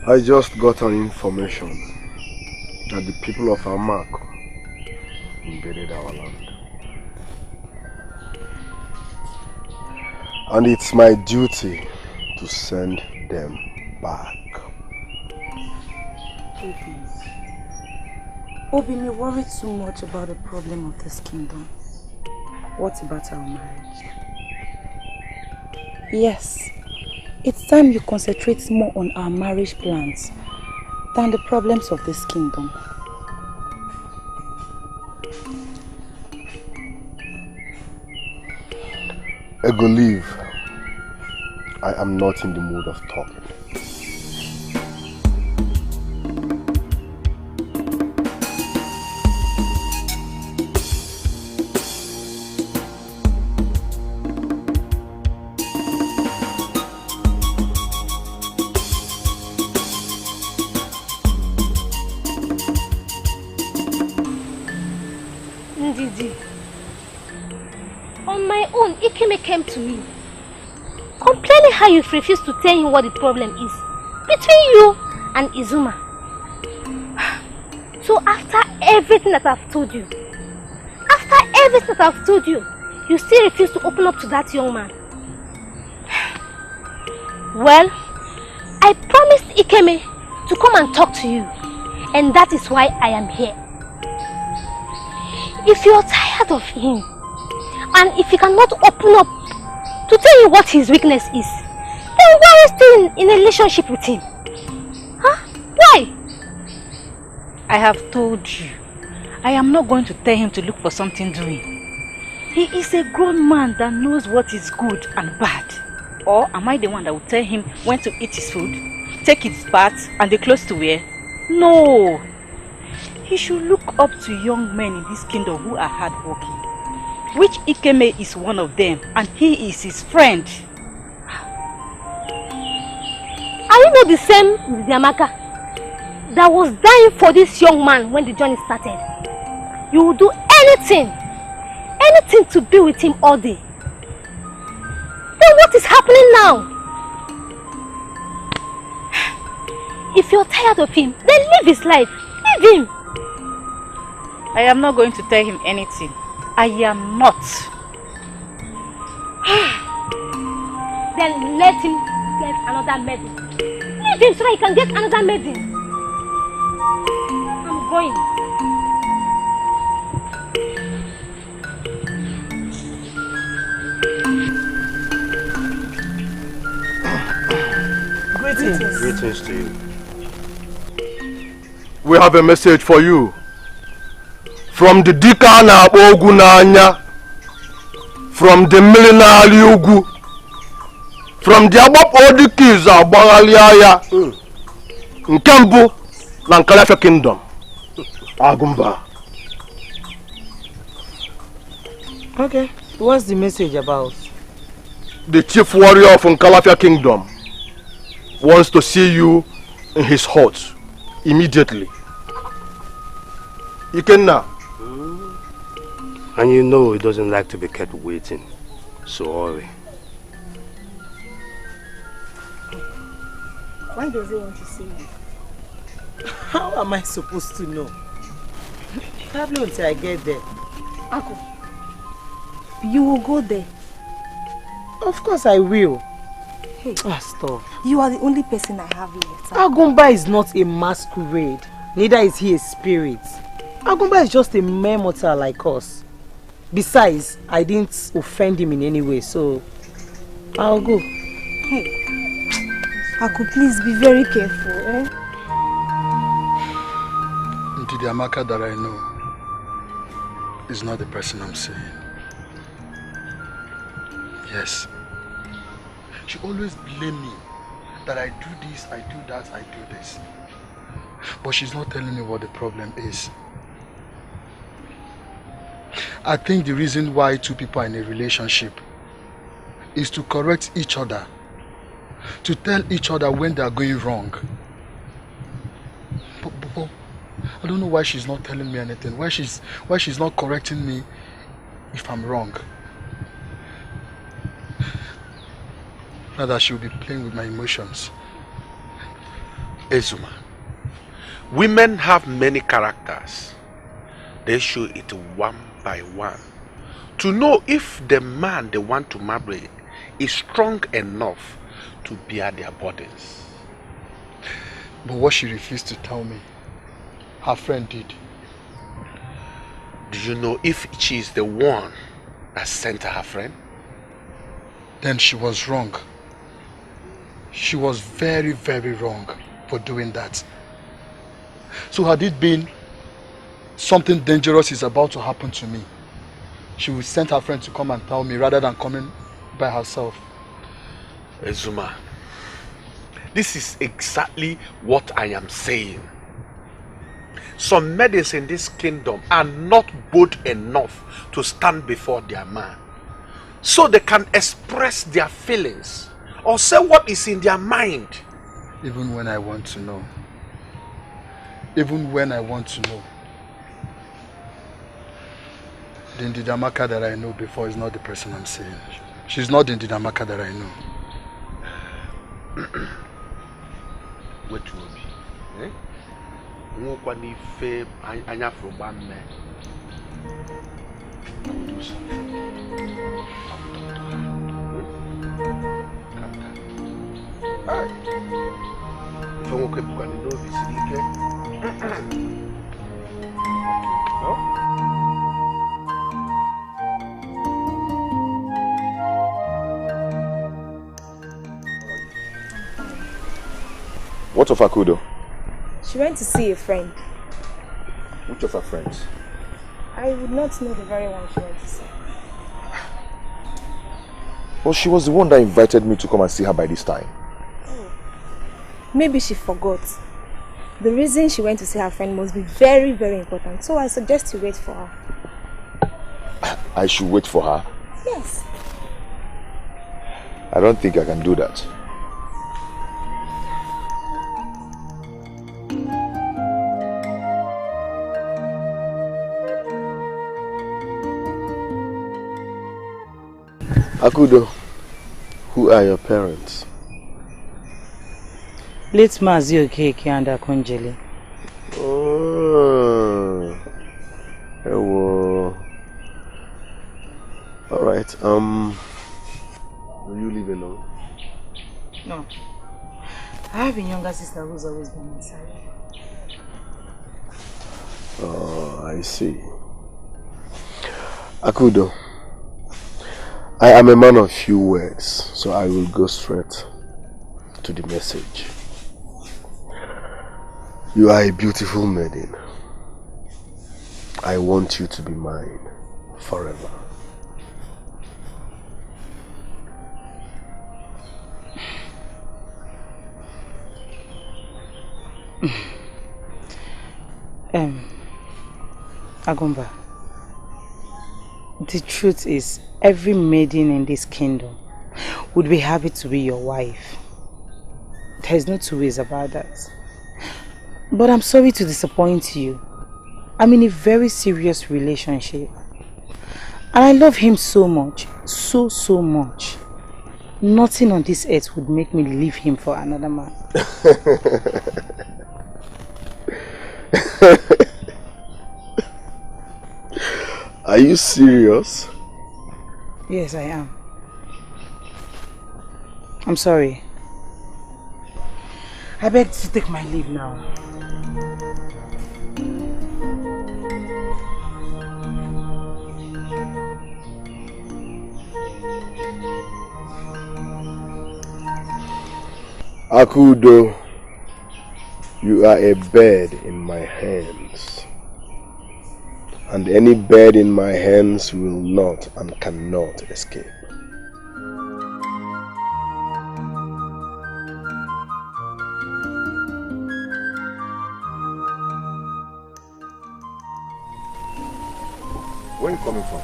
I just got an information that the people of Amak invaded our land. And it's my duty to send them back. Obim, you worry too much about the problem of this kingdom. What about our marriage? Yes, it's time you concentrate more on our marriage plans. than the problems of this kingdom. Ego, leave. I am not in the mood of talking. On my own, Ikeme came to me, complaining how you've refused to tell him what the problem is between you and Izuma. So after everything that I've told you, you still refuse to open up to that young man. Well, I promised Ikeme to come and talk to you, and that is why I am here. If you're tired of him, and if he cannot open up to tell you what his weakness is, then why are you still in a relationship with him? Huh? Why? I have told you, I am not going to tell him to look for something doing. He is a grown man that knows what is good and bad. Or am I the one that will tell him when to eat his food, take his bath and the clothes to wear? No! He should look up to young men in this kingdom who are hardworking, which Ikeme is one of them, and he is his friend. Are you not the same with Yamaka that was dying for this young man when the journey started? You will do anything to be with him all day. Then what is happening now? If you're tired of him, then live his life. Leave him. I am not going to tell him anything. I am not. Then let him get another maiden. Leave him so that he can get another maiden. I'm going. Greetings to you. We have a message for you. From the Dikana Ogunanya, from the Milinali Ugu, from the Abab Odikiza Bangaliaya, Nkembu, Nankalafa Kingdom, Agumba. Okay, what's the message about? The chief warrior of Nkalafia Kingdom wants to see you in his hut immediately. You can now. And you know he doesn't like to be kept waiting, so hurry. Why does he want to see you? How am I supposed to know? Probably until I get there. Uncle, you will go there. Of course I will. Hey, stop. You are the only person I have left. Agumba is not a masquerade. Neither is he a spirit. Agumba is just a mere mortal like us. Besides, I didn't offend him in any way, so I'll go. Hey, Aku, please be very careful, eh? The Amaka that I know is not the person I'm seeing. Yes. She always blames me that I do this, I do that, I do this. But she's not telling me what the problem is. I think the reason why two people are in a relationship is to correct each other, to tell each other when they are going wrong. But I don't know why she's not telling me anything, why she's not correcting me if I'm wrong. Rather, she'll be playing with my emotions. Ezuma, women have many characters. They show it one by one to know if the man they want to marry is strong enough to bear their burdens. But what she refused to tell me, her friend did. Do you know if she is the one that sent her friend? Then she was wrong. She was very, very wrong for doing that. So had it been something dangerous is about to happen to me, she would send her friend to come and tell me rather than coming by herself. Ezuma, this is exactly what I am saying. Some maidens in this kingdom are not bold enough to stand before their man, so they can express their feelings or say what is in their mind. Even when I want to know. Even when I want to know. The Ndidamaka that I know before is not the person I'm saying. She's not the Ndidamaka that I know. What will be? Eh? Nwokwani fe anya from one man. Do something. Hey. If you want to go and do this, no? What of Akudo? She went to see a friend. Which of her friends? I would not know the very one she went to see. Well, she was the one that invited me to come and see her by this time. Oh. Maybe she forgot. The reason she went to see her friend must be very, very important. So I suggest you wait for her. I should wait for her? Yes. I don't think I can do that. Akudo, who are your parents? Late Mazi Okeke and Akonjeli. Oh, hello. All right. Do you live alone? No. I have a younger sister who's always been my side. Oh, I see. Akudo, I am a man of few words, so I will go straight to the message. You are a beautiful maiden. I want you to be mine forever. Agumba, the truth is, every maiden in this kingdom would be happy to be your wife. There's no two ways about that. But I'm sorry to disappoint you. I'm in a very serious relationship. And I love him so much, so much. Nothing on this earth would make me leave him for another man. Are you serious? Yes, I am. I'm sorry. I beg to take my leave now. Akudo, you are a bird in my hands. And any bird in my hands will not and cannot escape. Where are you coming from?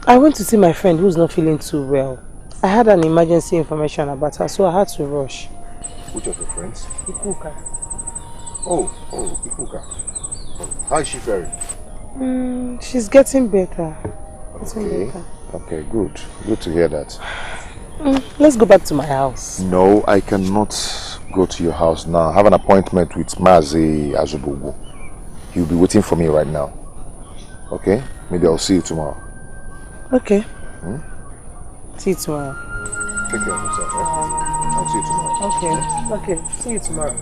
I went to see my friend who's not feeling too well. I had an emergency information about her, so I had to rush. Which of your friends? Ikuka. Oh, Ikuka. How is she faring? She's getting better. Okay, good. Good to hear that. Let's go back to my house. No, I cannot go to your house now. I have an appointment with Mazi Azububu. He'll be waiting for me right now. Okay? Maybe I'll see you tomorrow. Okay. See you tomorrow. Take care of yourself, eh? I'll see you tomorrow. Okay. See you tomorrow.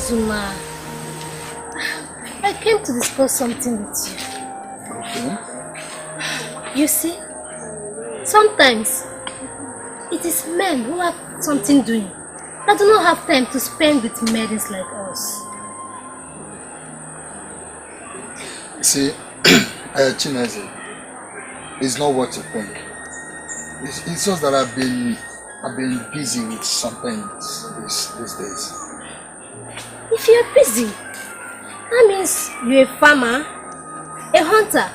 Izuma, I came to discuss something with you. Okay. You see, sometimes it is men who have something doing that do not have time to spend with maidens like us. See, Chinese, it's not what you think. It's just that I've been busy with some things these days. If you're busy, that means you're a farmer, a hunter,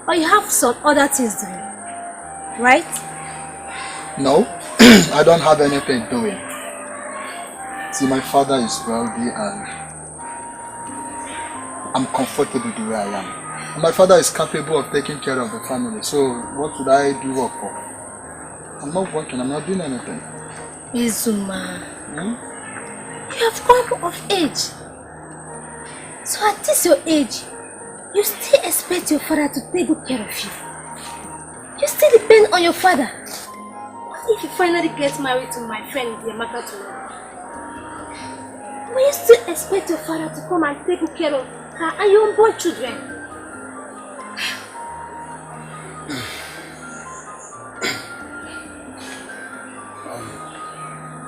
or you have some other things doing, right? No, I don't have anything doing. See, my father is wealthy and I'm comfortable the way I am. And my father is capable of taking care of the family, so what would I do work for? I'm not working, I'm not doing anything. Izuma, you have come of age. So at this your age, you still expect your father to take good care of you. You still depend on your father. What if you finally get married to my friend Yamaka tomorrow? Will you still expect your father to come and take good care of her and your unborn children?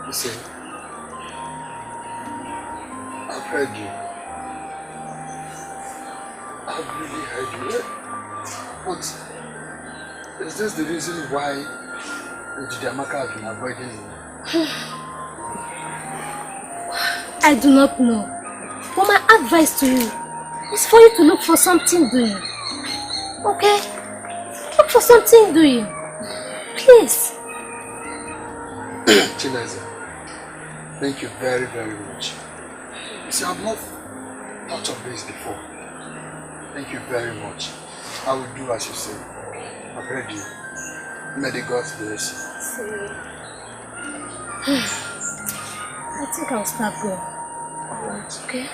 Listen, I've heard you. I've really heard you. But is this the reason why Amaka has been avoiding you? I do not know. But my advice to you is for you to look for something doing. Okay? Look for something doing. Please. Chinese, thank you very, very much. You see, I've not thought of this before. Thank you very much. I will do as you say. I've heard you. May the gods bless you. I think I'll start going. Alright. Okay?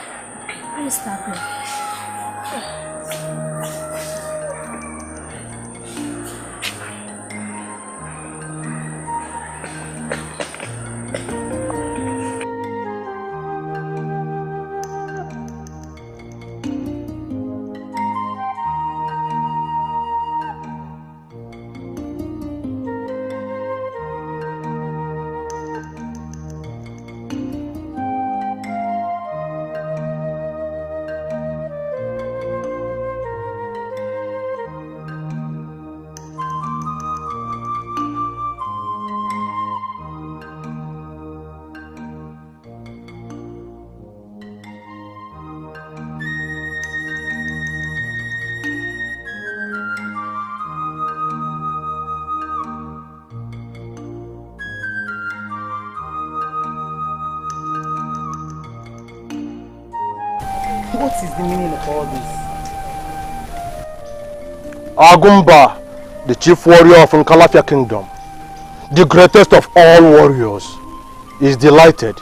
I'll start going. What is the meaning of all this? Agumba, the chief warrior of Nkalafia Kingdom, the greatest of all warriors, is delighted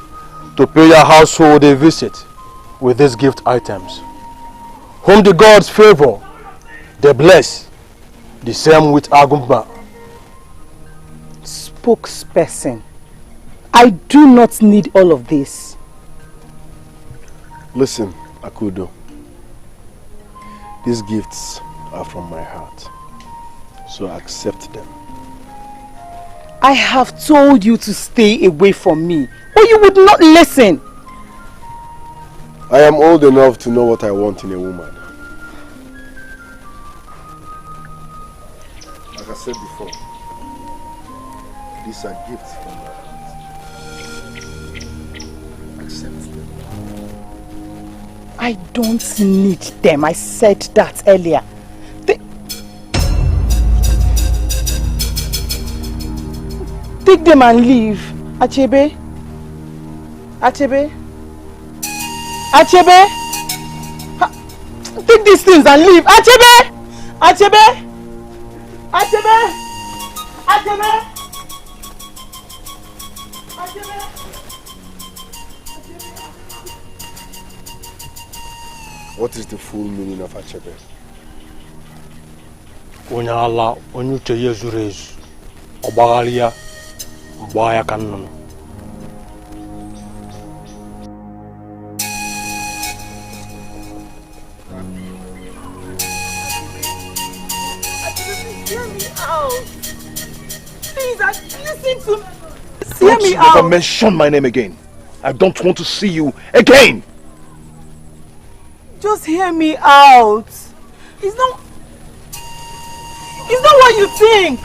to pay your household a visit with these gift items. Whom the gods favor, they bless. The same with Agumba. Spokesperson, I do not need all of this. Listen, Akudo. These gifts are from my heart, so accept them. I have told you to stay away from me, but you would not listen. I am old enough to know what I want in a woman. Like I said before, these are gifts from my heart. Accept them. I don't need them. I said that earlier. Take them and leave. Achebe? Achebe? Achebe? Take these things and leave. Achebe! Achebe! Achebe! Achebe! Achebe! What is the full meaning of Achebe? Onye ala, onye uche ya zuru ezu, ọgbaghara ya, gbaa ya ka nnụnụ. Please, listen to me. Hear me Don't never out. mention my name again. I don't want to see you again. Just hear me out. It's not what you think.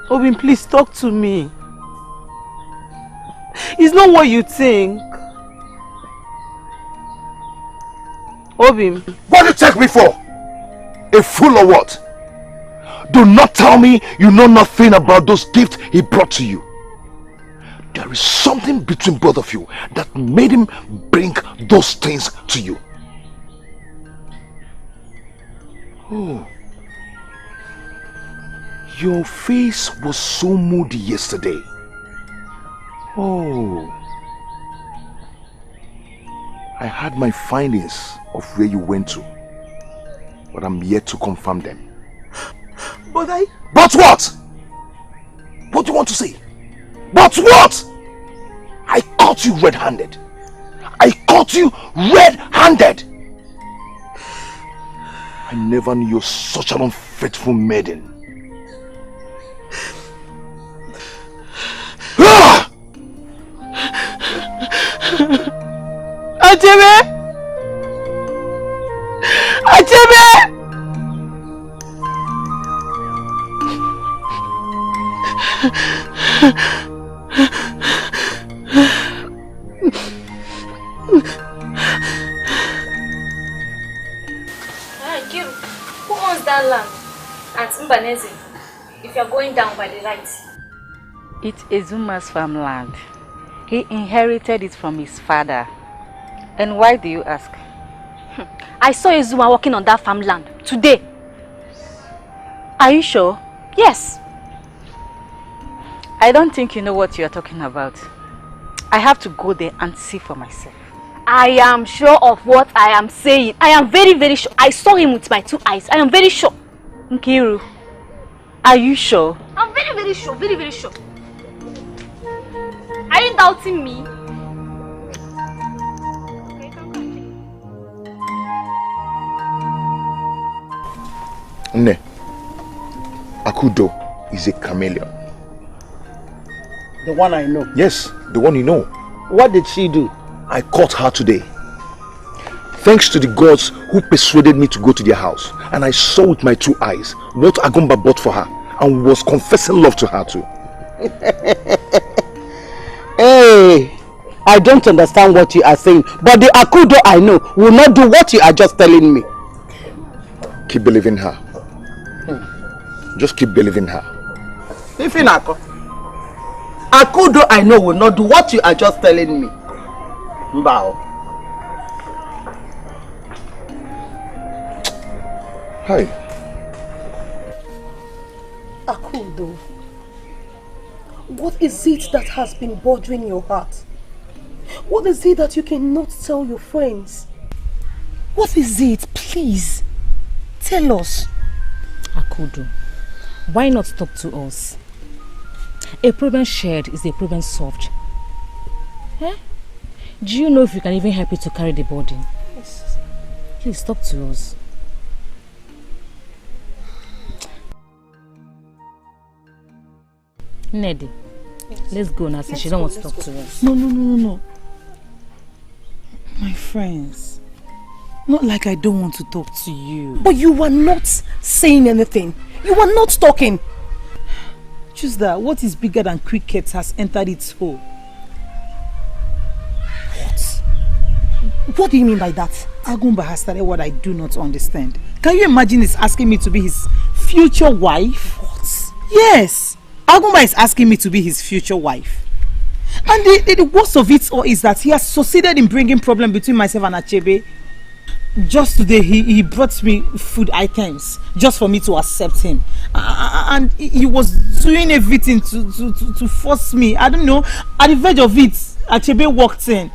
Obim, please talk to me. It's not what you think. Obim. What do you take me for? A fool or what? Do not tell me you know nothing about those gifts he brought to you. There is something between both of you that made him bring those things to you. Oh. Your face was so moody yesterday. Oh. I had my findings of where you went to, but I'm yet to confirm them. But what? What do you want to say? But what? I caught you red-handed. I caught you red-handed. I never knew you were such an unfaithful maiden. Ah! Achebe! Giru, who owns that land at Mbanezi if you are going down by the right? It's Ezuma's farmland. He inherited it from his father. And why do you ask? I saw Ezuma walking on that farmland today. Are you sure? Yes. I don't think you know what you are talking about. I have to go there and see for myself. I am sure of what I am saying. I am very, very sure. I saw him with my 2 eyes. I am very sure. Nkiru, are you sure? I'm very, very sure. Very, very sure. Are you doubting me? Ne, Akudo is a chameleon. The one I know? Yes, the one you know. What did she do? I caught her today. Thanks to the gods who persuaded me to go to their house. And I saw with my 2 eyes what Agumba bought for her and was confessing love to her too. Hey, I don't understand what you are saying, but the Akudo I know will not do what you are just telling me. Keep believing her. Just keep believing her. Akudo I know will not do what you are just telling me. Mbao. Hi. Akudo, what is it that has been bothering your heart? What is it that you cannot tell your friends? What is it? Please, tell us. Akudo, why not talk to us? A problem shared is a problem solved. Eh? Do you know if you can even help you to carry the burden? Yes. Please talk to us. Neddy, yes. Let's go now since she don't want to talk to us. No. My friends, not like I don't want to talk to you. But you were not saying anything. You were not talking. Just that what is bigger than cricket has entered its hole. What do you mean by that? Agumba has started what I do not understand. Can you imagine he's asking me to be his future wife? What? Yes! Agumba is asking me to be his future wife. And the worst of it all is that he has succeeded in bringing problem between myself and Achebe. Just today he brought me food items just for me to accept him. And he was doing everything to force me. I don't know. At the verge of it, Achebe walked in.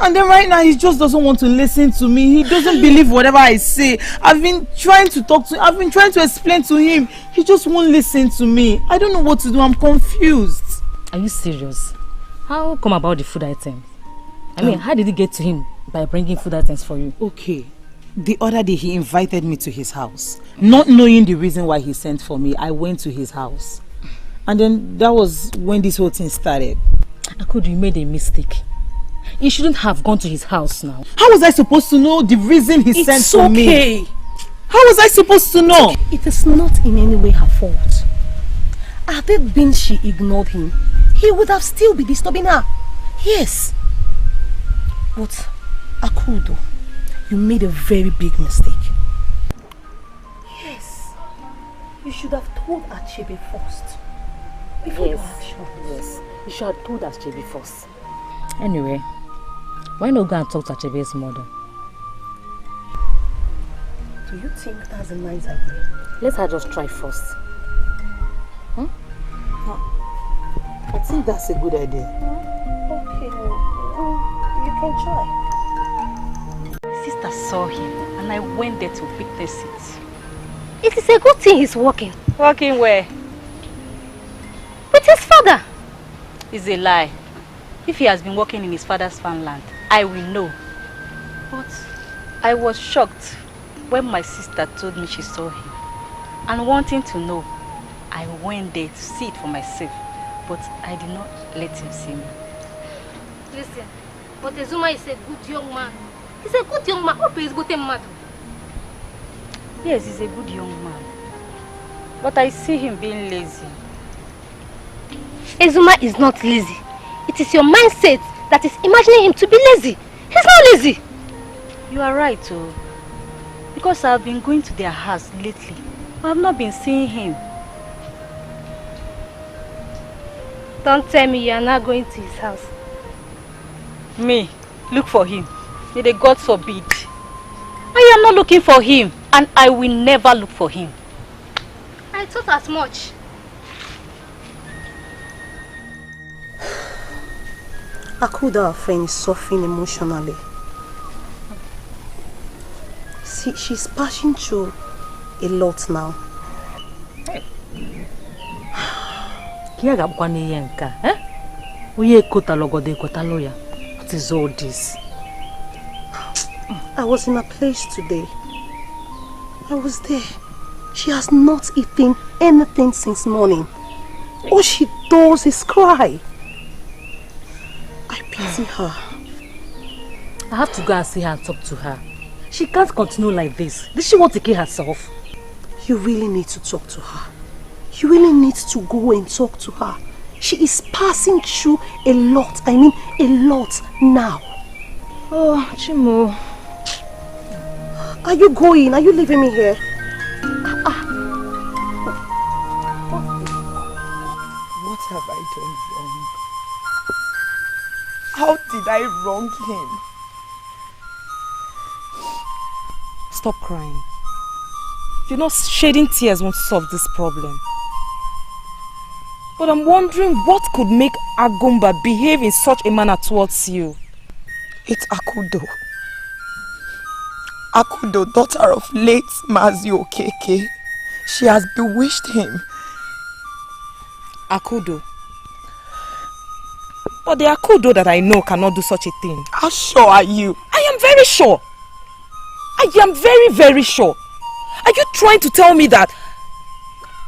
And then right now he just doesn't want to listen to me. He doesn't believe whatever I say. I've been trying to talk to him. I've been trying to explain to him. He just won't listen to me. I don't know what to do. I'm confused. Are you serious? How come about the food items? I mean, how did he get to him by bringing food items for you? Okay. The other day he invited me to his house. Not knowing the reason why he sent for me, I went to his house. And then that was when this whole thing started. Akudo, you made a mistake. You shouldn't have gone to his house now. How was I supposed to know the reason he sent for me? How was I supposed to know? It is not in any way her fault. Had it been she ignored him, he would have still been disturbing her. Yes. But Akudo, you made a very big mistake. Yes. You should have told Achebe first. Before your actions. Yes. You should have told Achebe first. Anyway, why not go and talk to Achebe's mother? Do you think that's a nice idea? Let her just try first. I think that's a good idea. Okay, you can try. My sister saw him and I went there to witness it. It is a good thing he's working. Working where? With his father. It's a lie. If he has been working in his father's farmland, I will know. But I was shocked when my sister told me she saw him. And wanting to know, I went there to see it for myself. But I did not let him see me. Listen, but Ezuma is a good young man. He's a good young man. What is good man? Yes, he's a good young man. But I see him being lazy. Ezuma is not lazy. It is your mindset that is imagining him to be lazy. He's not lazy. You are right, oh. Because I have been going to their house lately. I have not been seeing him. Don't tell me you are not going to his house. Me? Look for him? May the gods forbid. I am not looking for him, and I will never look for him. I thought as much. Akudo, our friend, is suffering emotionally. See, she's passing through a lot now. What is all this? I was in her place today. I was there. She has not eaten anything since morning. All she does is cry. I pity her. I have to go and see her and talk to her. She can't continue like this. Does she want to kill herself? You really need to talk to her. You really need to go and talk to her. She is passing through a lot. I mean, a lot now. Oh, Chimo. Are you going? Are you leaving me here? What have I done wrong? How did I wrong him? Stop crying. You know, shedding tears won't solve this problem. But I'm wondering what could make Agumba behave in such a manner towards you. It's Akudo. Akudo, daughter of late Mazi Okeke. She has bewitched him. Akudo. But the Akudo that I know cannot do such a thing. How sure are you? I am very sure. I am very, very sure. Are you trying to tell me that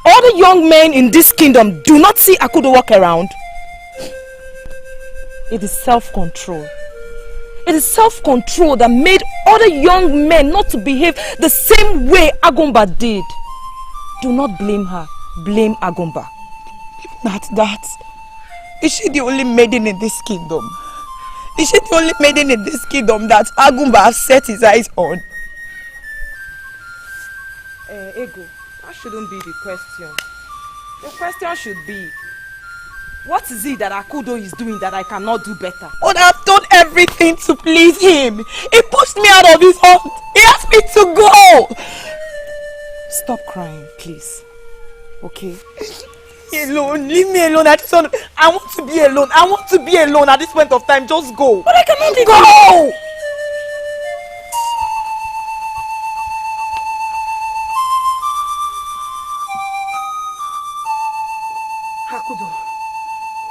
other young men in this kingdom do not see Akudo walk around? It is self-control. It is self-control that made other young men not to behave the same way Agumba did. Do not blame her. Blame Agumba. Even at that, is she the only maiden in this kingdom? Is she the only maiden in this kingdom that Agumba has set his eyes on? Ego, that shouldn't be the question. The question should be, what is it that Akudo is doing that I cannot do better? But I've done everything to please him. He pushed me out of his home. He asked me to go. Stop crying, please. Okay? me alone. Leave me alone. I want to be alone. I want to be alone at this point of time. Just go. But I cannot leave go.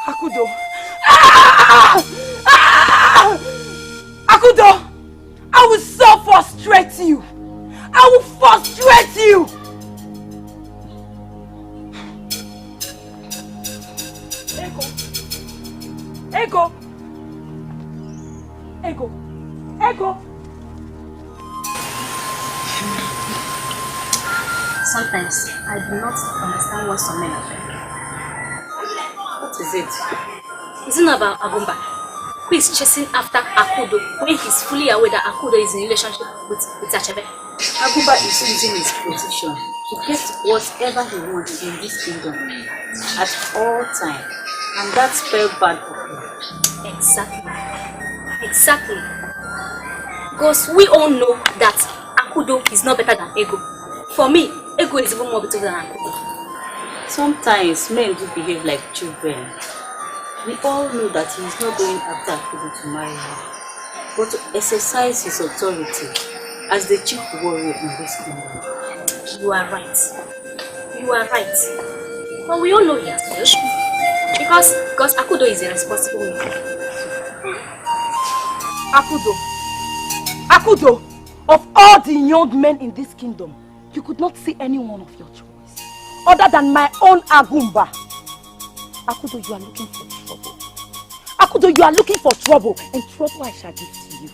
Akudo. Akudo! I will so frustrate you! I will frustrate you! Ego! Sometimes I do not understand what some men are doing. What is it? Is it not about Agumba, who is chasing after Akudo when he's fully aware that Akudo is in a relationship with Achebe? Agumba is using his position to get whatever he wants in this kingdom at all times, and that spells bad for him. Exactly. Because we all know that Akudo is not better than Ego. For me, Ego is even more better than Akudo. Sometimes men do behave like children. We all know that he is not going after Akudo to marry her, but to exercise his authority as the chief warrior in this kingdom. You are right. But we all know he has failed. Because Akudo is a responsible man. Akudo, of all the young men in this kingdom, you could not see anyone of your choice other than my own Agumba. Akudo, you are looking for trouble. Akudo, you are looking for trouble, and trouble I shall give to you.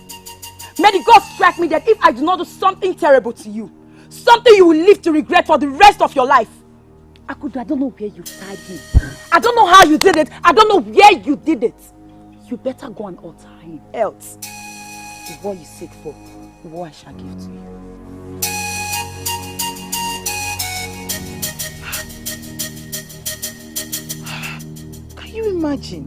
May the God strike me that if I do not do something terrible to you, something you will live to regret for the rest of your life. Akudo, I don't know where you tied him. I don't know how you did it. I don't know where you did it. You better go and alter him, else what you seek for, what I shall give to you. Can you imagine?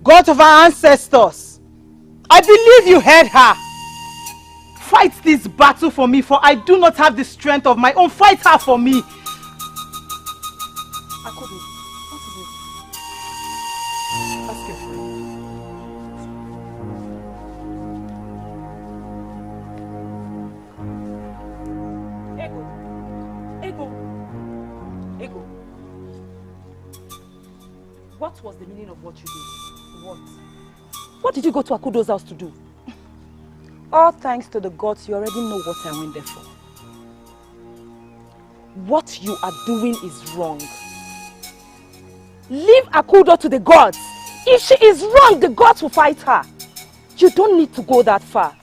God of our ancestors, I believe you heard her. Fight this battle for me, for I do not have the strength of my own. Fight her for me. Akudo, what is it? Ask your friend. Ego. What was the meaning of what you did? What did you go to Akudo's house to do? All thanks to the gods, you already know what I went there for. What you are doing is wrong. Leave Akudo to the gods. If she is wrong, the gods will fight her. You don't need to go that far.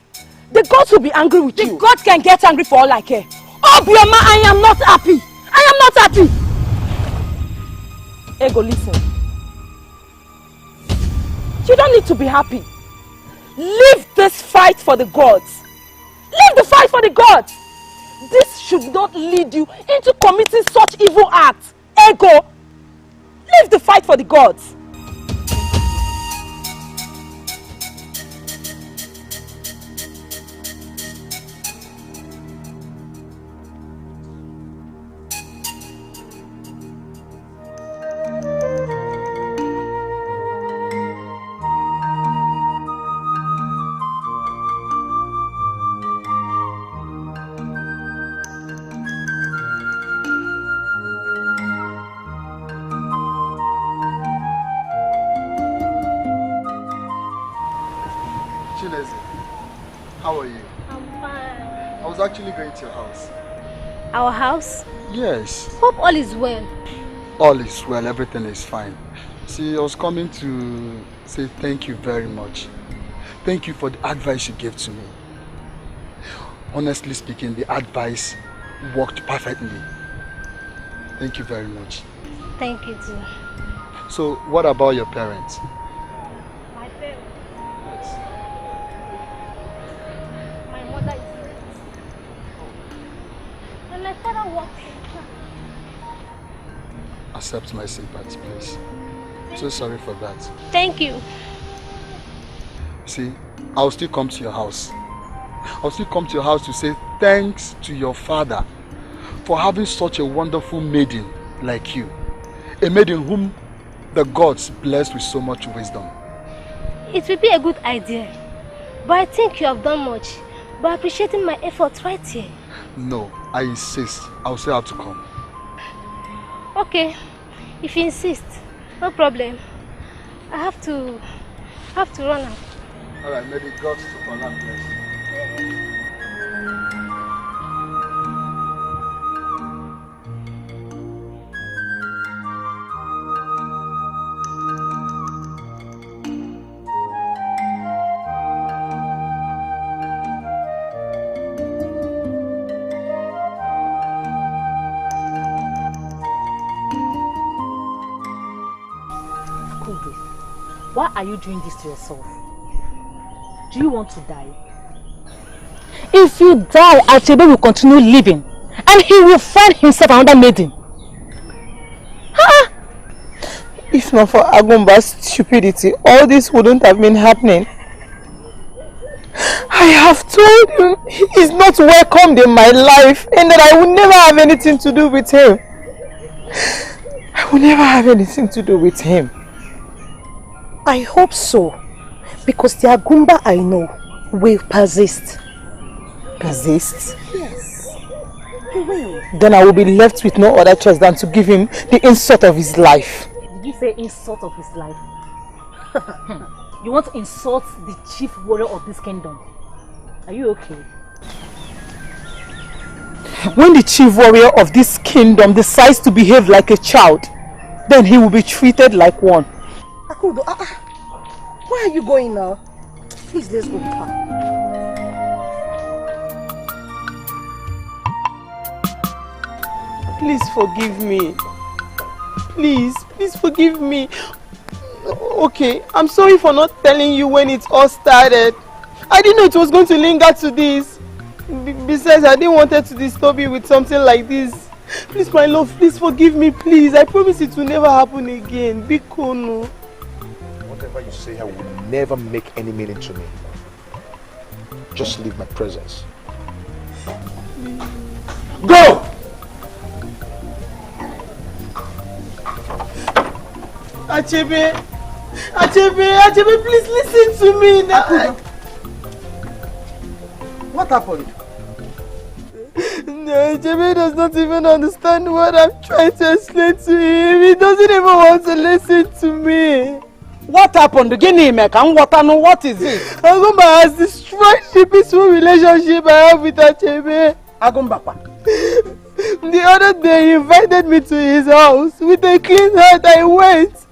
The gods will be angry with you. The gods can get angry for all I care. Oh, Bioma, I am not happy. I am not happy. Ego, listen. You don't need to be happy. Leave this fight for the gods. Leave the fight for the gods. This should not lead you into committing such evil acts. Ego, leave the fight for the gods. How are you? I'm fine. I was actually going to your house. Our house? Yes. Hope all is well. All is well, everything is fine. See, I was coming to say thank you very much. Thank you for the advice you gave to me. Honestly speaking, the advice worked perfectly. Thank you very much. Thank you too. So, what about your parents? My parents? Yes. My mother is dead. And my father works in town. Accept my sympathy, please. So sorry for that. Thank you. See, I'll still come to your house. I'll still come to your house to say thanks to your father for having such a wonderful maiden like you. A maiden whom the gods blessed with so much wisdom. It will be a good idea. But I think you have done much by appreciating my efforts right here. No, I insist. I'll say how to come. Okay, if you insist, no problem. I have to run out. Alright, may the gods to Allah bless. Why are you doing this to yourself? Do you want to die? If you die, Achebe will continue living and he will find himself another maiden. Huh? If not for Agumba's stupidity, all this wouldn't have been happening. I have told him he's not welcomed in my life and that I will never have anything to do with him. I will never have anything to do with him. I hope so, because the Agumba I know will persist. Persist? Yes. He will. Then I will be left with no other choice than to give him the insult of his life. Did you say insult of his life? You want to insult the chief warrior of this kingdom? Are you okay? When the chief warrior of this kingdom decides to behave like a child, then he will be treated like one. Akudo, where are you going now? Please, let's go. Please forgive me. Please forgive me. Okay, I'm sorry for not telling you when it all started. I didn't know it was going to linger to this. Besides, I didn't want to disturb you with something like this. Please, my love, please forgive me, please. I promise it will never happen again. Be cool, no. Whatever you say here will never make any meaning to me. Just leave my presence. Go! Achebe, please listen to me now. What happened? No, Achebe does not even understand what I'm trying to explain to him. He doesn't even want to listen to me. What happened? What is it? Agumba has destroyed the peaceful relationship I have with Achebe. Agumbapa. The other day he invited me to his house. With a clean heart I went,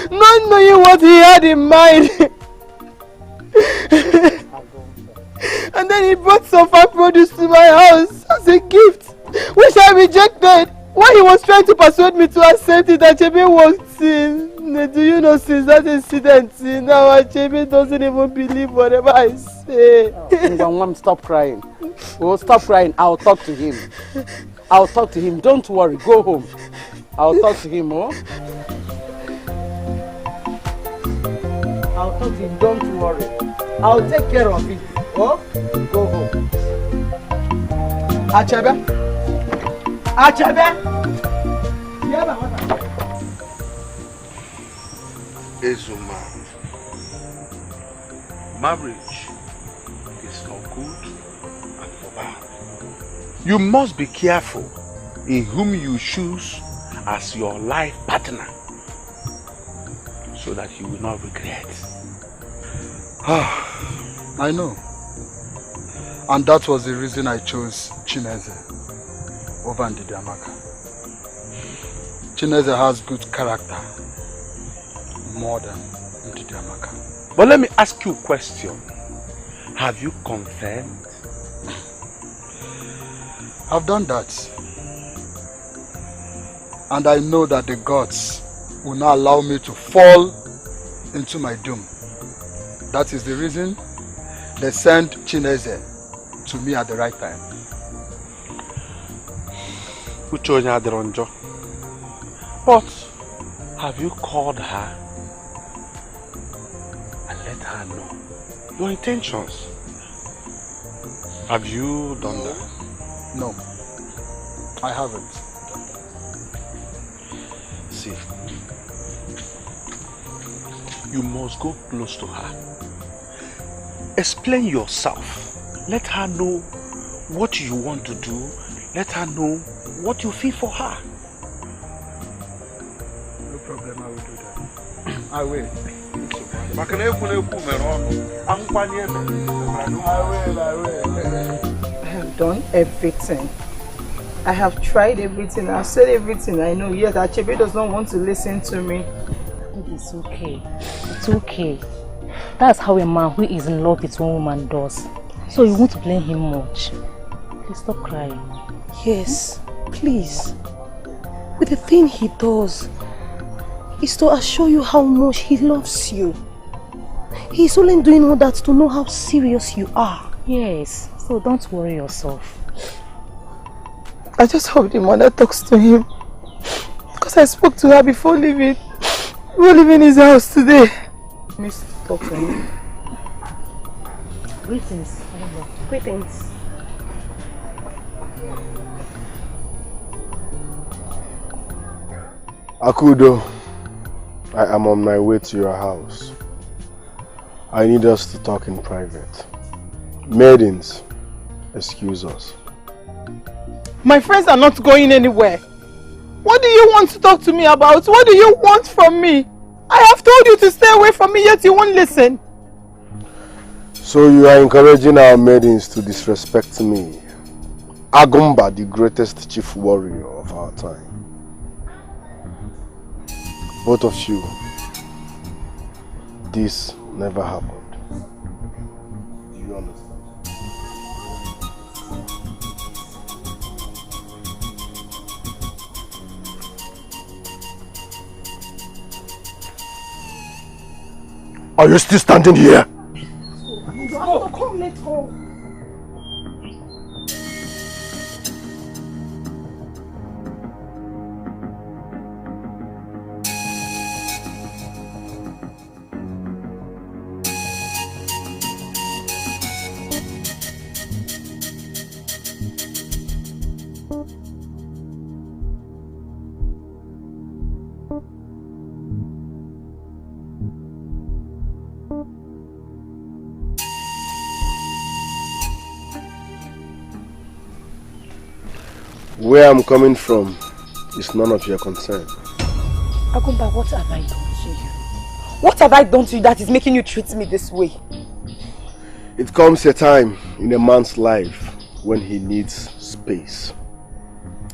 not knowing what he had in mind. And then he brought some farm produce to my house as a gift, which I rejected. When he was trying to persuade me to accept it, Achebe walked in. Do you know, since that incident, now Achebe doesn't even believe whatever I say. Stop crying. Oh, stop crying. I'll talk to him. Don't worry. Go home. I'll talk to him, oh? I'll talk to him. Don't worry. I'll take care of it. Oh? Go home. Achebe? Ezuma, marriage is for good and for bad. You must be careful in whom you choose as your life partner, so that you will not regret. I know. And that was the reason I chose Chineze over Ndidiamaka. Chineze has good character more than Ndidiamaka. But let me ask you a question. Have you confirmed? I've done that. And I know that the gods will not allow me to fall into my doom. That is the reason they sent Chineze to me at the right time. But have you called her and let her know your intentions? Have you done that? No, I haven't. See, you must go close to her. Explain yourself. Let her know what you want to do. Let her know what you feel for her. No problem, I will do that. I will. I have done everything. I have tried everything. I've said everything I know. Yet Achebe does not want to listen to me. It's okay. It's okay. That's how a man who is in love with one woman does. So you won't blame him much. Please stop crying. Yes, please. But the thing he does is to assure you how much he loves you. He's only doing all that to know how serious you are. Yes, so don't worry yourself. I just hope the mother talks to him. Because I spoke to her before leaving his house today. Miss, talk to him. Greetings. Greetings. Akudo, I am on my way to your house. I need us to talk in private. Maidens, excuse us. My friends are not going anywhere. What do you want to talk to me about? What do you want from me? I have told you to stay away from me, yet you won't listen. So you are encouraging our maidens to disrespect me, Agumba, the greatest chief warrior of our time. Both of you, this never happened. Do you understand? Are you still standing here? Come, let's go. Where I'm coming from is none of your concern. Agumba, what have I done to you? What have I done to you that is making you treat me this way? It comes a time in a man's life when he needs space.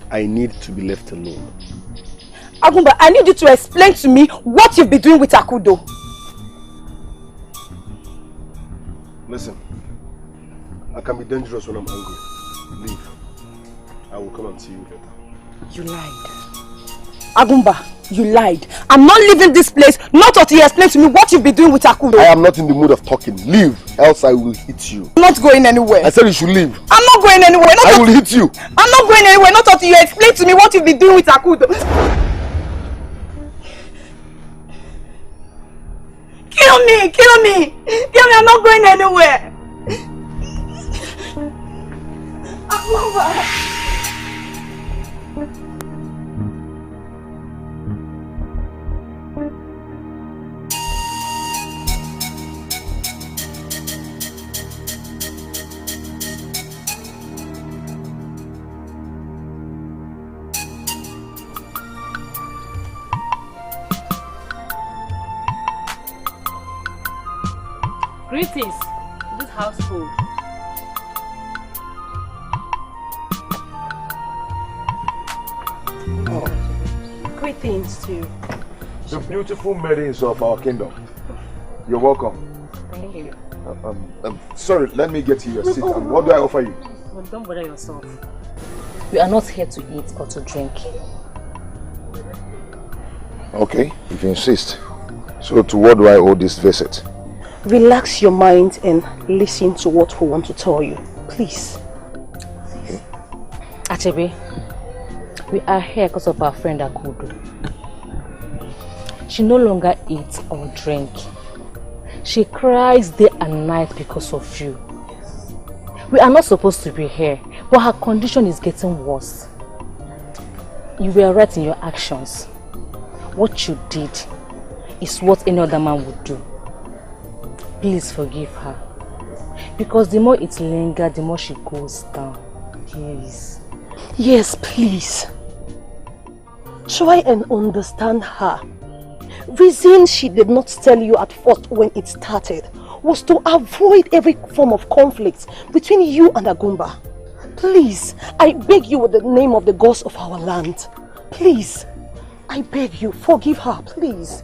I need to be left alone. Agumba, I need you to explain to me what you've been doing with Akudo. Listen, I can be dangerous when I'm angry. Leave. I will come and see you later. You lied. Agumba, you lied. I'm not leaving this place, not until you explain to me what you've been doing with Akudo. I am not in the mood of talking. Leave, else I will hit you. I'm not going anywhere. I said you should leave. I'm not going anywhere. I will hit you. I'm not going anywhere, not until you explain to me what you've been doing with Akudo. Kill me, kill me. Kill me, I'm not going anywhere. Agumba. Greetings to this household. Greetings to you. The beautiful maidens of our kingdom. You're welcome. Thank you. Sorry, let me get you your seat. What do I offer you? Well, don't bother yourself. We are not here to eat or to drink. Okay, if you insist. So to what do I owe this visit? Relax your mind and listen to what we want to tell you. Please. Okay. Achebe, we are here because of our friend Akudo. She no longer eats or drink. She cries day and night because of you. We are not supposed to be here, But her condition is getting worse. You were right in your actions. What you did is what any other man would do. Please forgive her. Because the more it lingers, the more she goes down. Please. Yes, please. Try and understand her. Reason she did not tell you at first when it started was to avoid every form of conflict between you and Agumba. Please, I beg you with the name of the gods of our land. Please, I beg you, forgive her, please.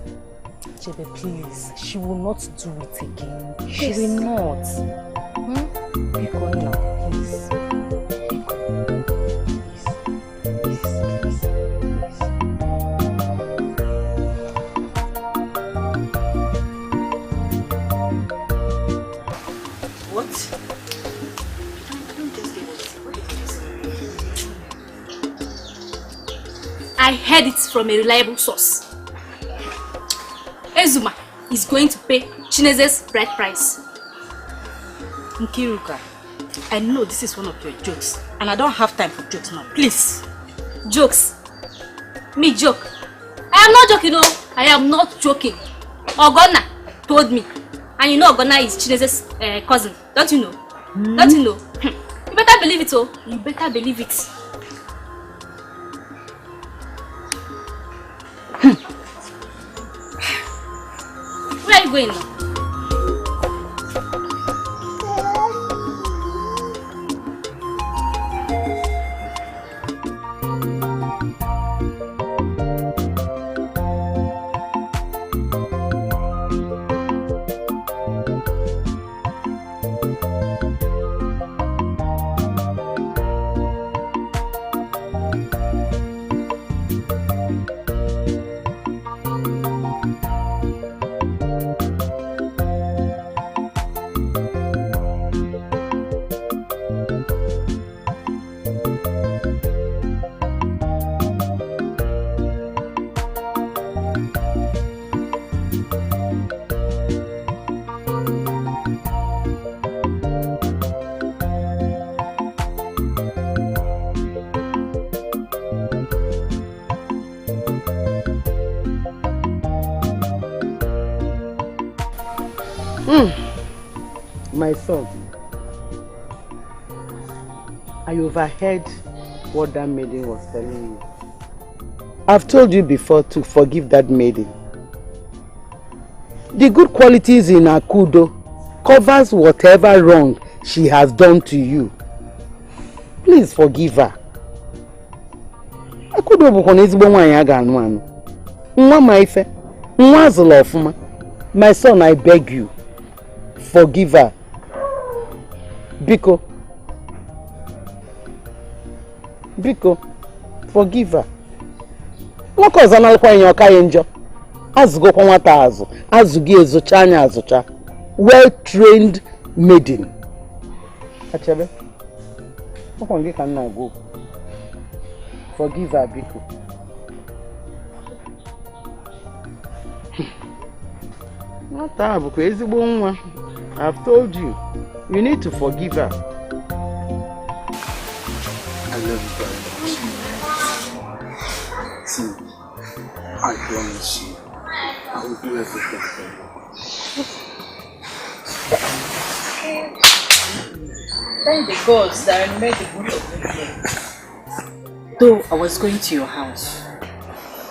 Chebe, please. She will not do it again. Yes. She will not. Be going now, please. I heard it from a reliable source. Ezuma is going to pay Chinese's bride price. Nkiruka, I know this is one of your jokes, and I don't have time for jokes now. Please. Jokes? Me joke? I am not joking, no. I am not joking. Ogonna told me. And you know Ogonna is Chinese's cousin. Don't you know? Don't you know? You better believe it, oh. You better believe it. Where are you going now? My son, I overheard what that maiden was telling you. I've told you before to forgive that maiden. The good qualities in Akudo covers whatever wrong she has done to you. Please forgive her. Akudo bukwana ezigbo nwaanyị a ga-anụ anụ. Nwa ma ife, nwa azụlụ ọfụma. My son, I beg you, forgive her. Biko, forgive her. Nwoke ọzọ na-alụkwa enye ọka ya njọ. Azụgokwa nwata azụ, azụgi ezocha anya azụcha. Well-trained maiden. Achebe, ọkwa gị ka m na-agwa okwu. Forgive her, biko. Nwata a bụkwa ezigbo nwa. I've told you. You need to forgive her. I love you very much. See, I promise you, I will do everything for you. Thank the gods that I made the good of me here. Though I was going to your house.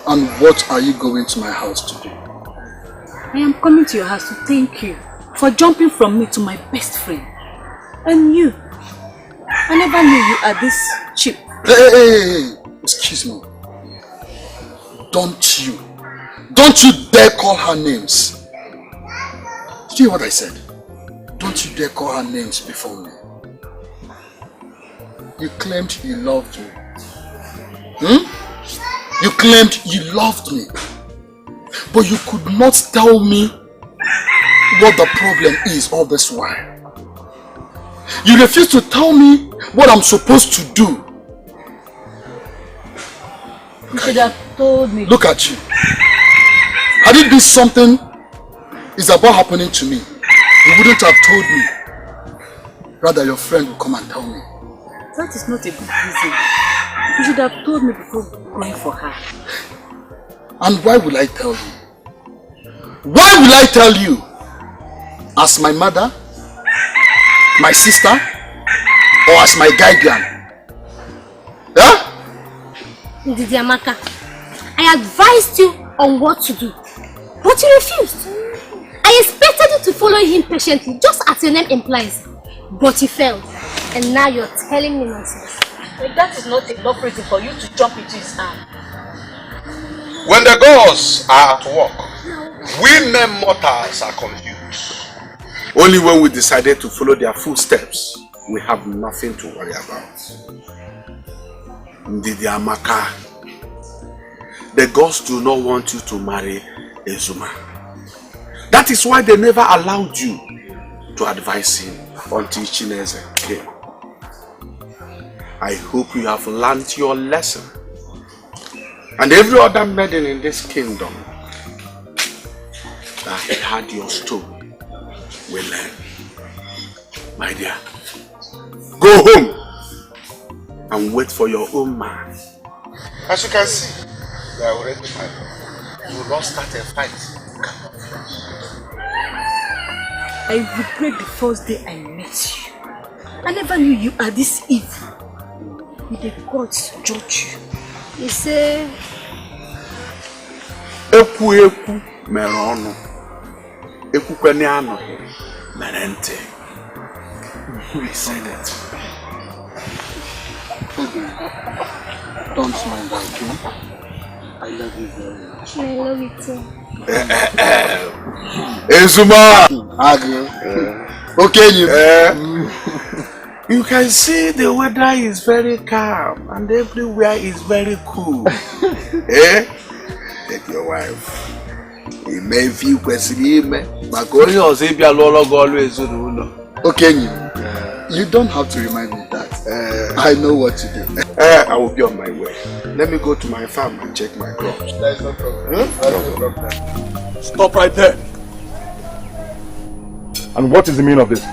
And what are you going to my house to do? I am coming to your house to thank you for jumping from me to my best friend. And you. I never knew you are this cheap. Hey, excuse me. Don't you dare call her names. Did you hear what I said? Don't you dare call her names before me. You claimed you loved me. You claimed you loved me. But you could not tell me what the problem is all this while. You refuse to tell me what I'm supposed to do. You should have told me. Look at you. Had it been something is about happening to me, you wouldn't have told me. Rather, your friend will come and tell me. That is not a good reason. You should have told me before going for her. And why will I tell you? Why will I tell you? As my mother, my sister, or as my guardian? Huh? Ndidi Amaka, I advised you on what to do, but you refused. I expected you to follow him patiently, just as your name implies. But you failed, and now you're telling me nonsense. But that is not enough reason for you to jump into his arm. When the gods are at work, we mere mortals are confused. Only when we decided to follow their footsteps, we have nothing to worry about. Ndidi Amaka, the gods do not want you to marry Ezuma. That is why they never allowed you to advise him until Chineze came. I hope you have learned your lesson. And every other maiden in this kingdom that had your story will learn. My dear, go home and wait for your own man. As you can see, they are already fighting. You will not start a fight. I regret the first day I met you. I never knew you are this evil. May the gods judge you. You say... Eku eku mere onu. Eku kwani anohi mere nte. We said it. Don't mind that, okay? I love you very much. I love you too. Ezuma! Okay, you can see the weather is very calm and everywhere is very cool. Eh? Take your wife. You may feel questioning me, but going on say be always okay, you don't have to remind me that. I know what to do. I will be on my way. Let me go to my farm and check my crops. There is no problem. No problem. Stop right there. And what is the meaning of this?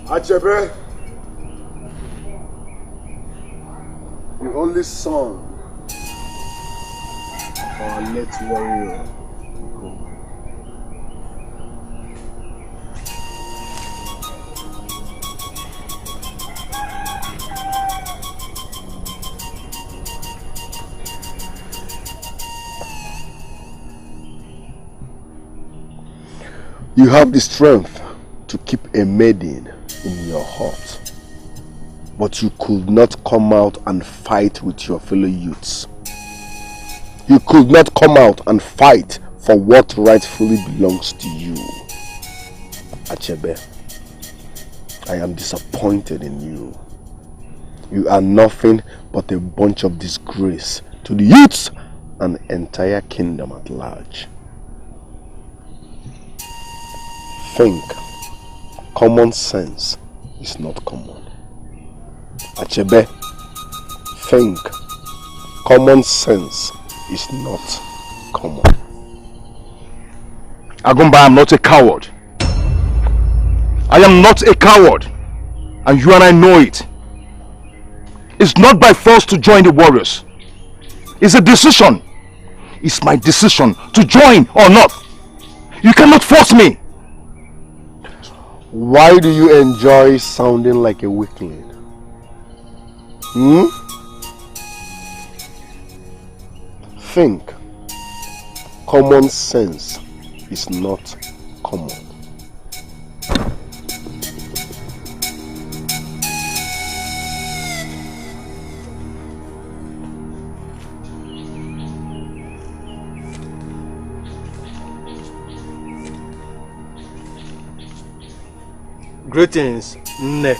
Achebe, the only son of our late warrior. You have the strength to keep a maiden in your heart, but you could not come out and fight with your fellow youths. You could not come out and fight for what rightfully belongs to you. Achebe, I am disappointed in you. You are nothing but a bunch of disgrace to the youths and the entire kingdom at large. Think. Common sense is not common. Achebe, think. Common sense is not common. Agumba, I am not a coward. I am not a coward. And you and I know it. It's not by force to join the warriors. It's a decision. It's my decision to join or not. You cannot force me. Why do you enjoy sounding like a weakling? Think. Common sense is not common. Greetings, Nne.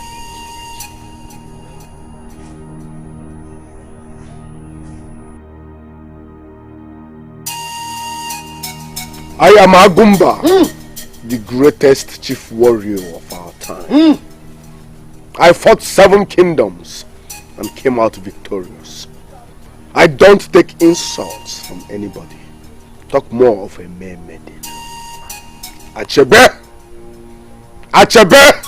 I am Agumba, the greatest chief warrior of our time. I fought 7 kingdoms and came out victorious. I don't take insults from anybody. Talk more of a mere maiden. Achebe! Achebe!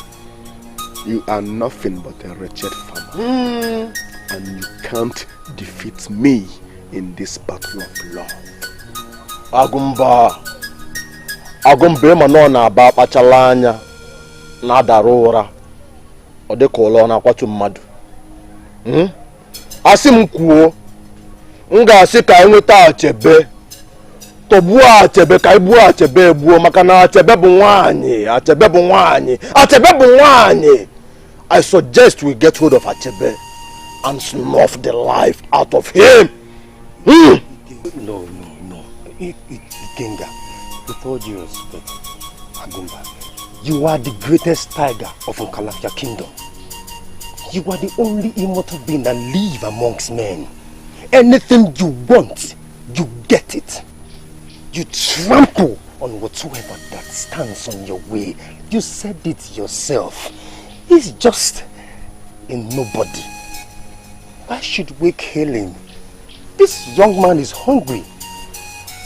You are nothing but a wretched farmer. And you can't defeat me in this battle of love. Agumba ma na aba akpachala anya na adara ụra. Ọ dị ka ụlọ na-akwatu mmadụ. Asị m kwuo, m ga-asị ka enweta Achebe. Tọgbuo Achebe ka ibuo Achebe egbuo maka na Achebe bụ nwaanyị. Achebe bụ nwaanyị. Achebe bụ nwaanyị. I suggest we get hold of Achebe and snuff the life out of him. No. Ikenga, with all due respect, Agumba, you are the greatest tiger of Nkalafia kingdom. You are the only immortal being that live amongst men. Anything you want, you get it. You trample on whatsoever that stands on your way. You said it yourself. He's just a nobody. Why should we kill him? This young man is hungry.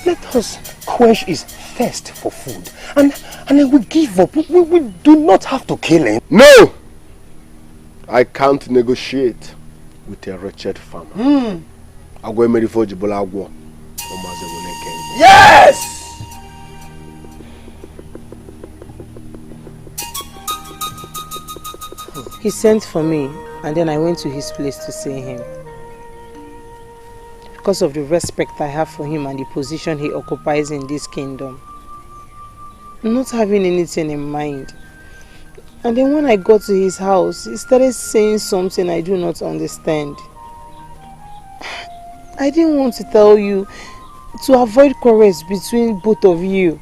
Let us quench his thirst for food. And then we give up. We do not have to kill him. No! I can't negotiate with a wretched farmer. Yes! He sent for me, and then I went to his place to see him. Because of the respect I have for him and the position he occupies in this kingdom. Not having anything in mind. And then when I got to his house, he started saying something I do not understand. I didn't want to tell you to avoid quarrels between both of you.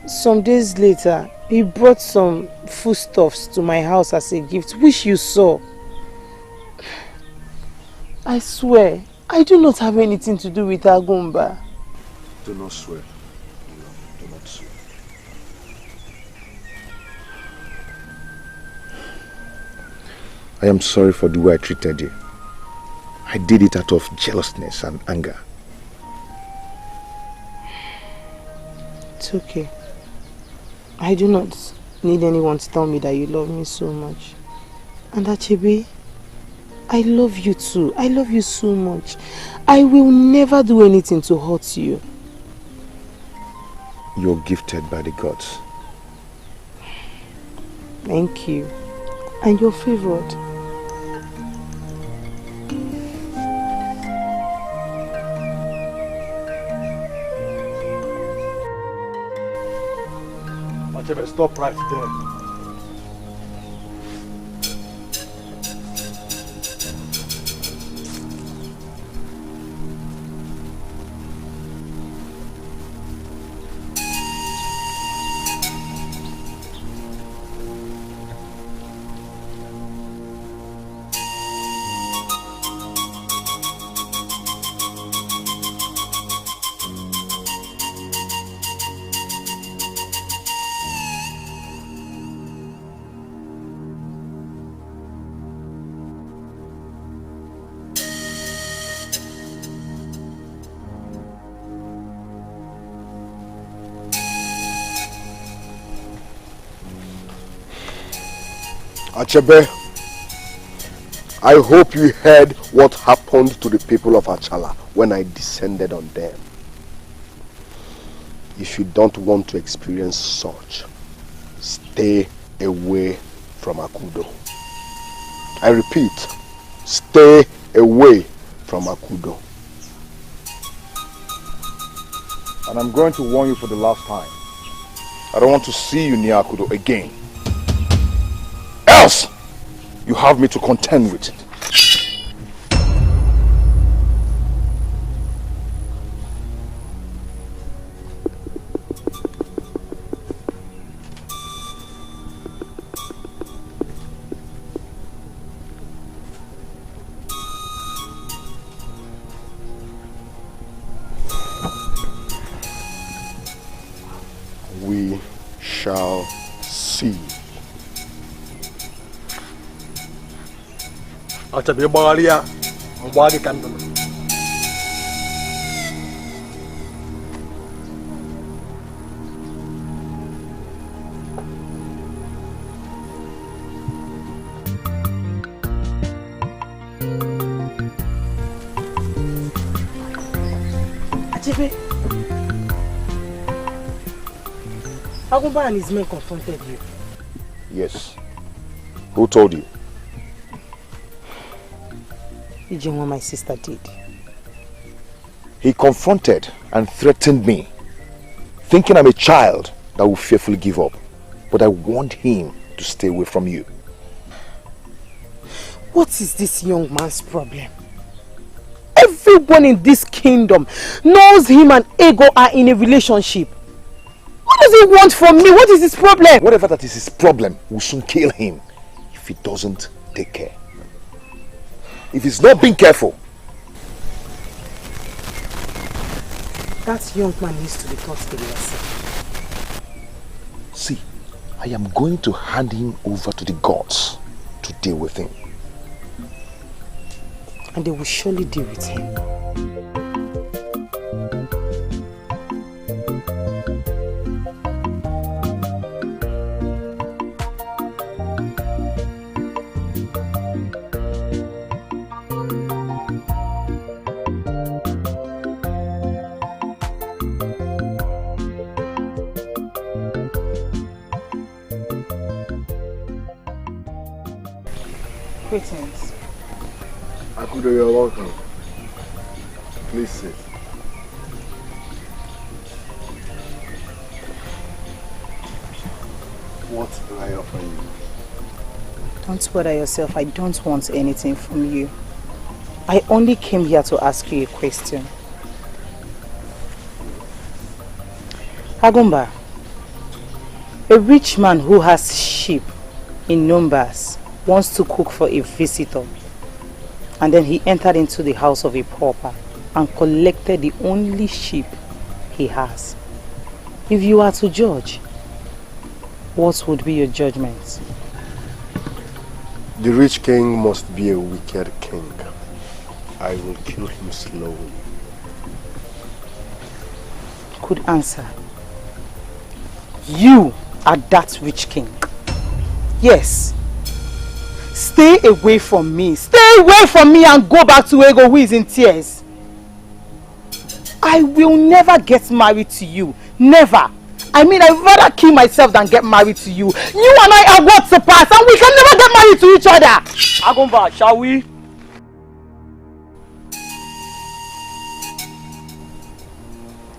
Some days later, he brought some foodstuffs to my house as a gift, which you saw. I swear, I do not have anything to do with Agumba. Do not swear. Do not swear. I am sorry for the way I treated you. I did it out of jealousness and anger. It's okay. I do not need anyone to tell me that you love me so much. And Achebe, I love you too. I love you so much. I will never do anything to hurt you. You're gifted by the gods. Thank you. And you're favored. Achebe, stop right there. Achebe, I hope you heard what happened to the people of Achala when I descended on them. If you don't want to experience such, stay away from Akudo. I repeat, stay away from Akudo. And I'm going to warn you for the last time. I don't want to see you near Akudo again. Else, you have me to contend with. We shall see. Achebe gbagharia mgbe gị ka ndụ. Achebe, Agumba and his men confronted you. Yes. Who told you? Ijinwa, my sister, did. He confronted and threatened me, thinking I'm a child that will fearfully give up. But I warned him to stay away from you. What is this young man's problem? Everyone in this kingdom knows him and Ego are in a relationship. What does he want from me? What is his problem? Whatever that is his problem will soon kill him if he doesn't take care. If he's not being careful. That young man needs to be taught a lesson. See, I am going to hand him over to the gods to deal with him. And they will surely deal with him. Greetings. Akudo, you're welcome. Please sit. What do I offer you? Don't bother yourself. I don't want anything from you. I only came here to ask you a question. Agumba, a rich man who has sheep in numbers wants to cook for a visitor, and then he entered into the house of a pauper and collected the only sheep he has. If you are to judge, what would be your judgment? The rich king must be a wicked king. I will kill him slowly. Good answer. You are that rich king. Yes. Stay away from me. Stay away from me and go back to Ego, who is in tears. I will never get married to you. Never. I mean, I'd rather kill myself than get married to you. You and I are words apart, and we can never get married to each other. Agumba, shall we?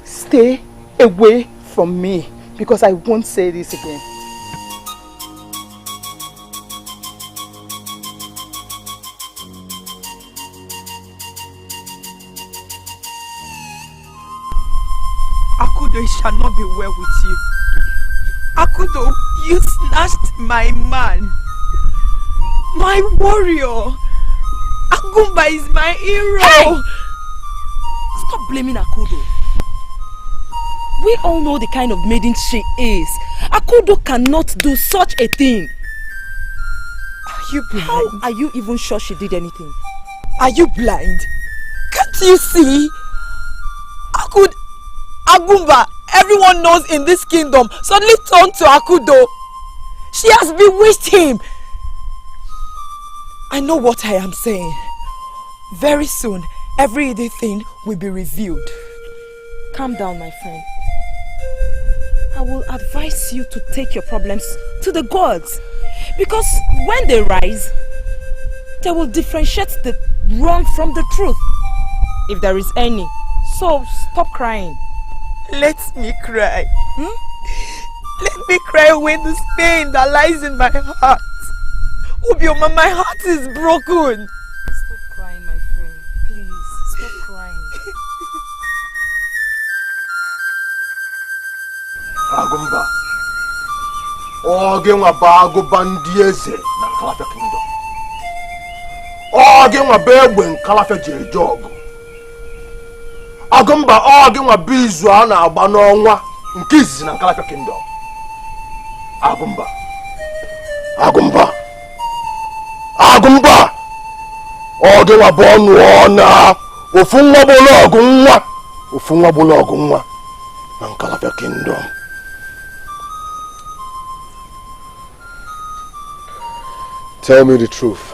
Stay away from me, because I won't say this again. Akudo, it shall not be well with you. Akudo, you snatched my man, my warrior. Agumba is my hero. Hey! Stop blaming Akudo. We all know the kind of maiden she is. Akudo cannot do such a thing. Are you blind? How are you even sure she did anything? Are you blind? Can't you see? Agumba, everyone knows in this kingdom, suddenly turned to Akudo. She has bewitched him. I know what I am saying. Very soon, everything will be revealed. Calm down, my friend. I will advise you to take your problems to the gods. Because when they rise, they will differentiate the wrong from the truth, if there is any. So stop crying. Let me cry. Let me cry away this pain that lies in my heart. Obioma, my heart is broken. Stop crying, my friend. Please, stop crying. Agumba, oge nwa Agumba ndị eze na Nkalafia Kingdom. Oge nwa egbe Nkalafia ji eje ọgụ. Agumba, oge nwa izu a na-agba n'ọnwa nke izizi na Nkalafia Kingdom. Agumba, oge nwa bụ ọnụ ọna ofu nwa bụlụ ọgụ nwa na Nkalafia Kingdom. Tell me the truth.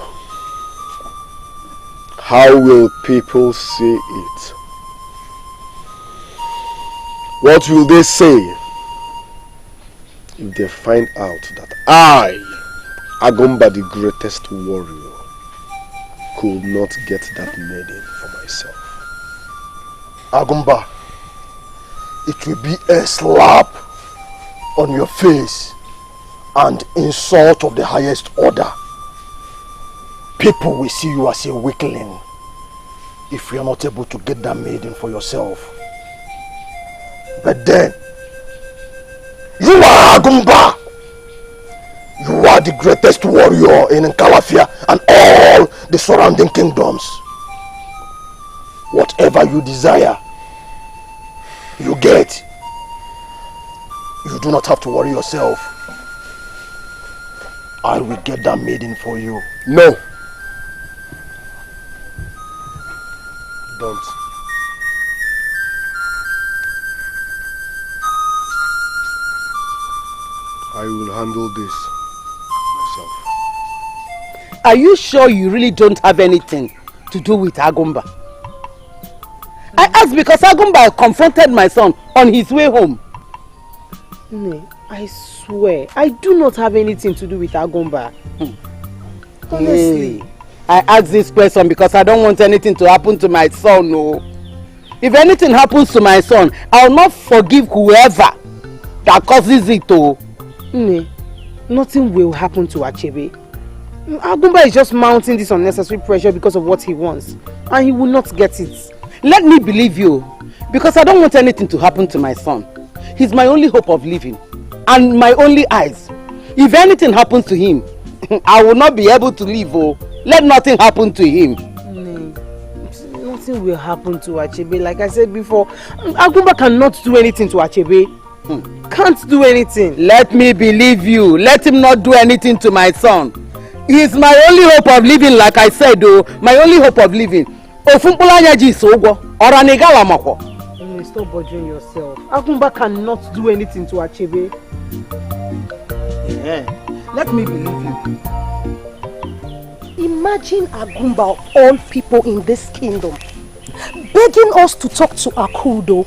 How will people see it? What will they say if they find out that I, Agumba the greatest warrior, could not get that maiden for myself? Agumba, it will be a slap on your face and insult of the highest order. People will see you as a weakling if you are not able to get that maiden for yourself. But then, you are Agumba. You are the greatest warrior in Calafia and all the surrounding kingdoms. Whatever you desire, you get. You do not have to worry yourself. I will get that maiden for you. No. Don't. I will handle this myself. Are you sure you really don't have anything to do with Agumba? I asked because Agumba confronted my son on his way home. No, I swear, I do not have anything to do with Agumba. Honestly. I asked this question because I don't want anything to happen to my son, no. If anything happens to my son, I will not forgive whoever that causes it to. Nothing will happen to Achebe. Agumba is just mounting this unnecessary pressure because of what he wants. And he will not get it. Let me believe you. Because I don't want anything to happen to my son. He's my only hope of living. And my only eyes. If anything happens to him, I will not be able to live. Oh. Let nothing happen to him. Nothing will happen to Achebe. Like I said before, Agumba cannot do anything to Achebe. Can't do anything. Let me believe you. Let him not do anything to my son. He's my only hope of living, like I said, though. My only hope of living. Stop bothering yourself. Agumba cannot do anything to Achebe. Yeah. Let me believe you. Imagine Agumba of all people in this kingdom begging us to talk to Akudo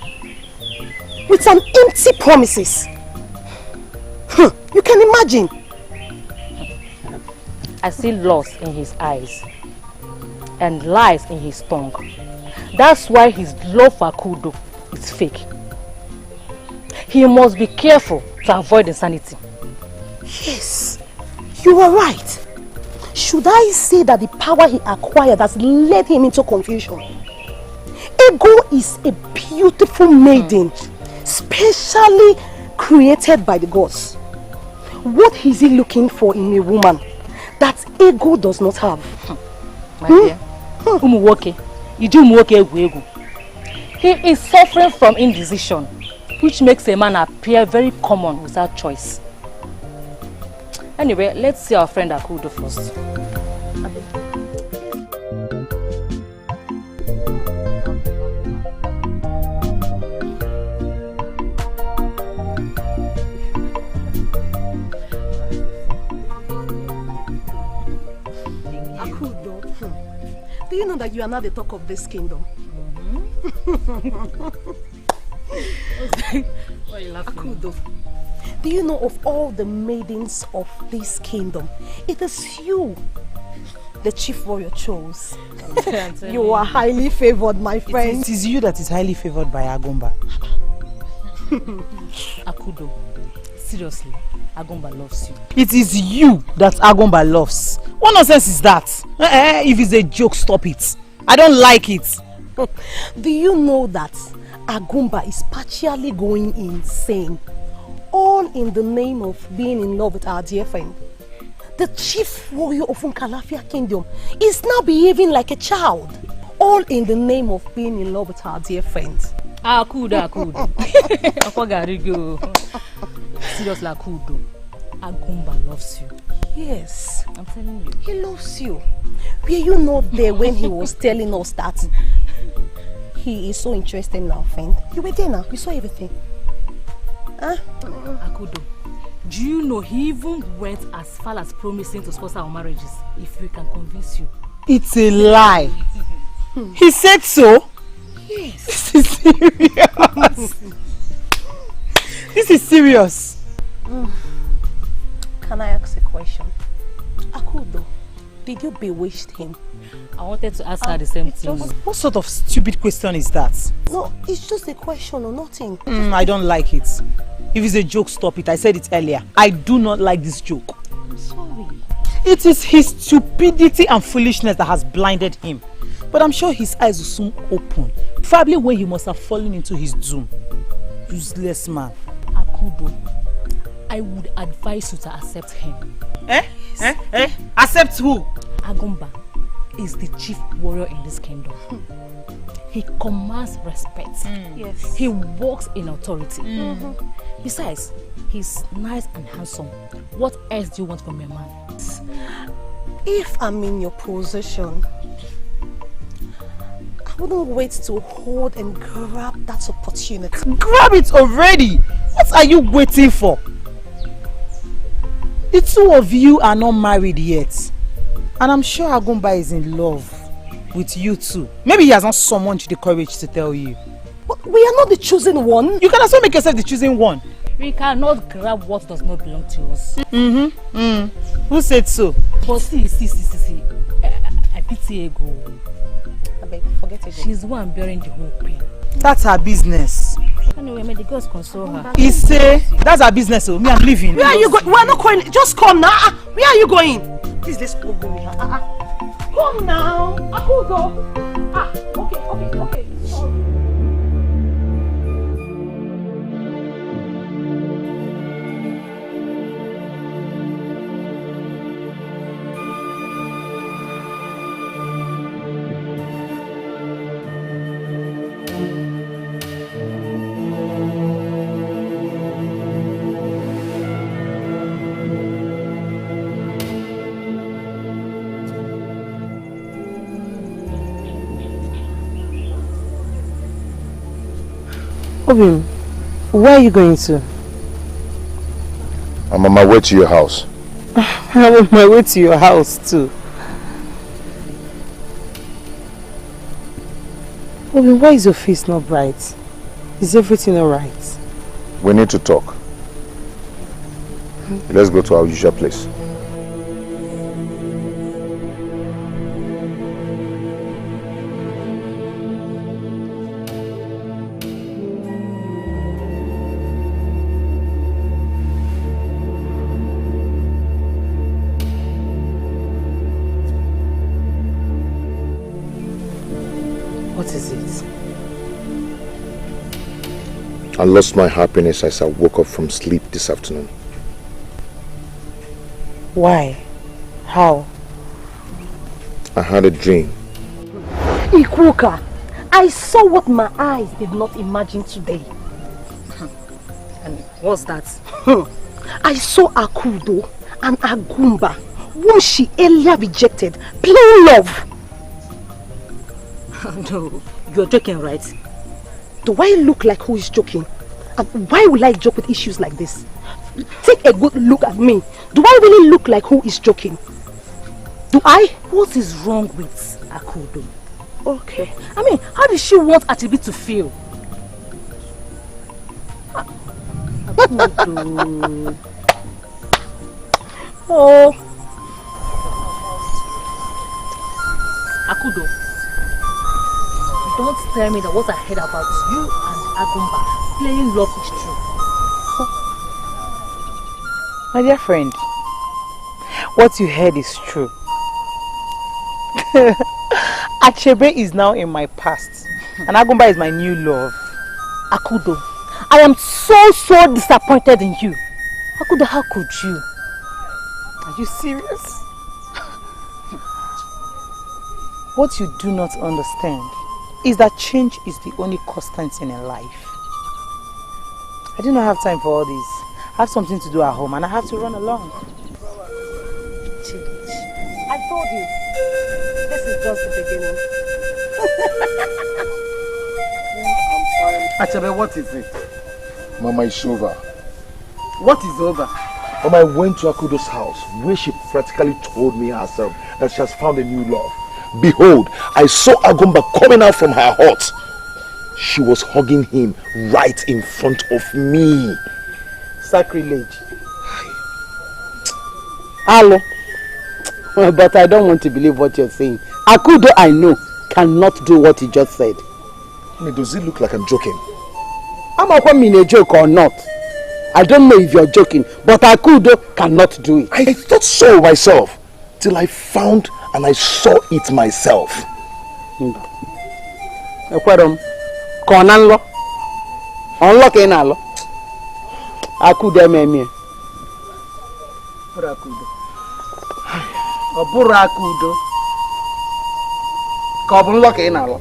with some empty promises. You can imagine. I see loss in his eyes and lies in his tongue. That's why his love for Akudo is fake. He must be careful to avoid insanity. Yes, you are right. Should I say that the power he acquired has led him into confusion? Ego is a beautiful maiden, specially created by the gods. What is he looking for in a woman that Ego does not have? My dear, he is suffering from indecision, which makes a man appear very common without choice. Anyway, let's see our friend Akudo first. Do you know that you are now the talk of this kingdom? Why are you laughing? Akudo, do you know of all the maidens of this kingdom, it is you the chief warrior chose. You are highly favored, my friend. It is you that is highly favored by Agumba. Akudo, seriously, Agumba loves you. It is you that Agumba loves. What nonsense is that? If it's a joke, stop it. I don't like it. Do you know that Agumba is partially going insane? All in the name of being in love with our dear friend. The chief warrior of Nkalafia Kingdom is now behaving like a child. All in the name of being in love with our dear friend. Akudo. Seriously, Akudo. Agumba loves you. Yes. I'm telling you. He loves you. Were you not there when he was telling us that he is so interested in our friend? You were there now. You saw everything. Huh? Akudo, do you know he even went as far as promising to sponsor our marriages if we can convince you? It's a lie. He said so? Yes. This is serious. This is serious. Can I ask a question? Akudo, did you bewitch him? I wanted to ask her the same thing. What sort of stupid question is that? No, it's just a question or nothing. I don't like it. If it's a joke, stop it. I said it earlier. I do not like this joke. I'm sorry. It is his stupidity and foolishness that has blinded him. But I'm sure his eyes will soon open. Probably when he must have fallen into his doom. Useless man. Akudo, I would advise you to accept him. Accept who? Agumba is the chief warrior in this kingdom. He commands respect. Yes. He walks in authority. Besides, he's nice and handsome. What else do you want from a man? If I'm in your position, I wouldn't wait to hold and grab that opportunity. Grab it already! What are you waiting for? The two of you are not married yet. And I'm sure Agumba is in love with you too. Maybe he has not summoned the courage to tell you. But we are not the chosen one. You can also make yourself the chosen one. We cannot grab what does not belong to us. Who said so? But see. I pity Ego. I beg, forget Ego. She's the one bearing the whole pain. That's her business. Anyway, may the gods console her. He say, that's her business, so me, I'm leaving. Where are you going? We're not going. Just come now. Where are you going? Please, let's go. Come now. I will go. Okay. Sorry. Obim, where are you going to? I'm on my way to your house. I'm on my way to your house too. Obim, why is your face not bright? Is everything alright? We need to talk. Let's go to our usual place. I lost my happiness as I woke up from sleep this afternoon. Why? How? I had a dream. Ikuka, I saw what my eyes did not imagine today. And what's that? I saw Akudo and Agumba, whom she earlier rejected, playing love. No, you're joking, right? Do I look like who is joking? And why will I joke with issues like this? Take a good look at me. Do I really look like who is joking? Do I? What is wrong with Akudo? Okay. I mean, how does she want Achibi to feel? Akudo. Oh. Akudo. Don't tell me that what I heard about you and Agumba playing love is true. My dear friend, what you heard is true. Achebe is now in my past and Agumba is my new love. Akudo, I am so disappointed in you. Akudo, how could you? Are you serious? What you do not understand is that change is the only constant thing in life. I do not have time for all this. I have something to do at home and I have to run along. Change. I told you, this is just the beginning. Achebe, what is it? Mama, it's over. What is over? Mama, I went to Akudo's house where she practically told me herself that she has found a new love. Behold, I saw Agumba coming out from her hut. She was hugging him right in front of me. sacrilege. Hello. But I don't want to believe what you're saying. Akudo, I know, cannot do what he just said. I mean, does it look like I'm joking? I'm not mean a joke or not. I don't know if you're joking, but Akudo cannot do it. I thought so myself, till I found and I saw it myself. Konanlo. Unlock in allo. Akudo me. Akudo. Obura Akudo. Ka bu unlock in allo.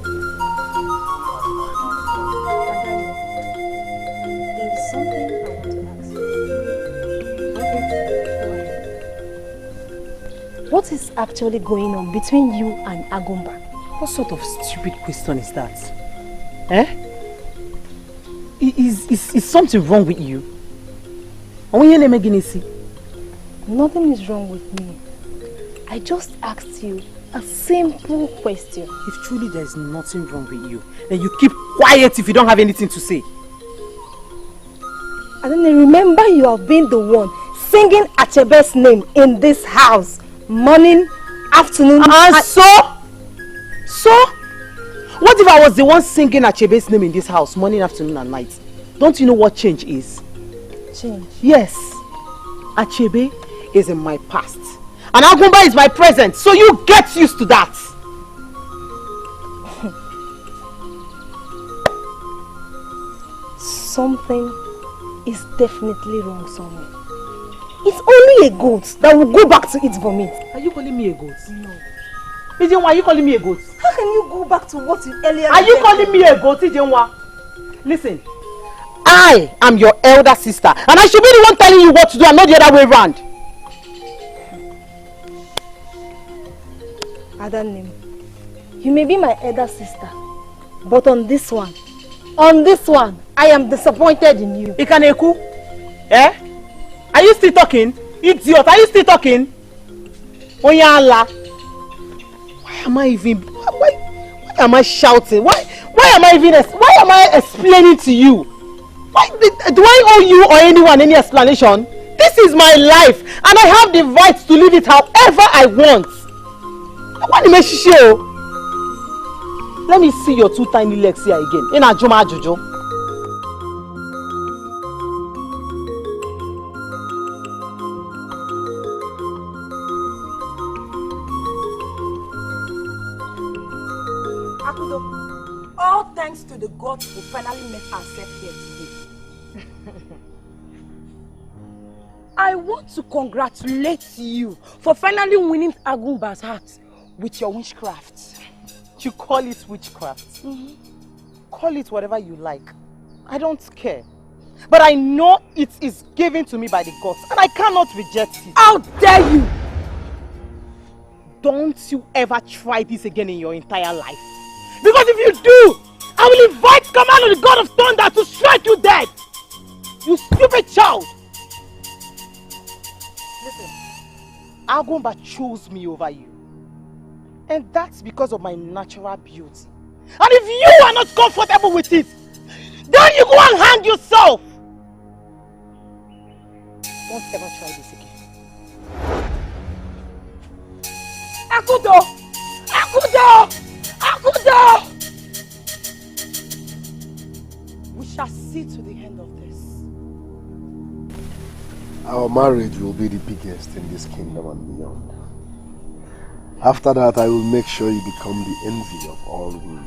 What is actually going on between you and Agumba? What sort of stupid question is that? Eh? Is something wrong with you? Nothing is wrong with me. I just asked you a simple question. If truly there is nothing wrong with you, then you keep quiet if you don't have anything to say. And then remember, you have been the one singing Achebe's name in this house. Morning, afternoon, and so? What if I was the one singing Achebe's name in this house, morning, afternoon and night? Don't you know what change is? Change? Yes. Achebe is in my past. And Agumba is my present. So you get used to that. Something is definitely wrong somewhere. It's only a goat that will go back to its vomit. Are you calling me a goat? No. Ijenwa, are you calling me a goat? How can you go back to what you earlier Are you calling me a goat, Ijenwa? Listen, I am your elder sister, and I should be the one telling you what to do and not the other way around. Adanim, you may be my elder sister, but on this one, I am disappointed in you. Ikaneku, eh? Are you still talking? Idiot, are you still talking? Oyala. Why am I shouting? Why am I explaining to you? Why do I owe you or anyone any explanation? This is my life and I have the right to live it however I want. Let me see your two tiny legs here again. In a Juma Jojo. All thanks to the gods who finally met ourselves here today. I want to congratulate you for finally winning Agumba's heart with your witchcraft. You call it witchcraft? Call it whatever you like. I don't care. But I know it is given to me by the gods and I cannot reject it. How dare you! Don't you ever try this again in your entire life. Because if you do, I will invite command of the God of Thunder to strike you dead. You stupid child. Listen, Agumba chose me over you. And that's because of my natural beauty. And if you are not comfortable with it, then you go and hang yourself. Don't ever try this again. Akudo! Akudo! Akudo! We shall see to the end of this. Our marriage will be the biggest in this kingdom and beyond. After that, I will make sure you become the envy of all women.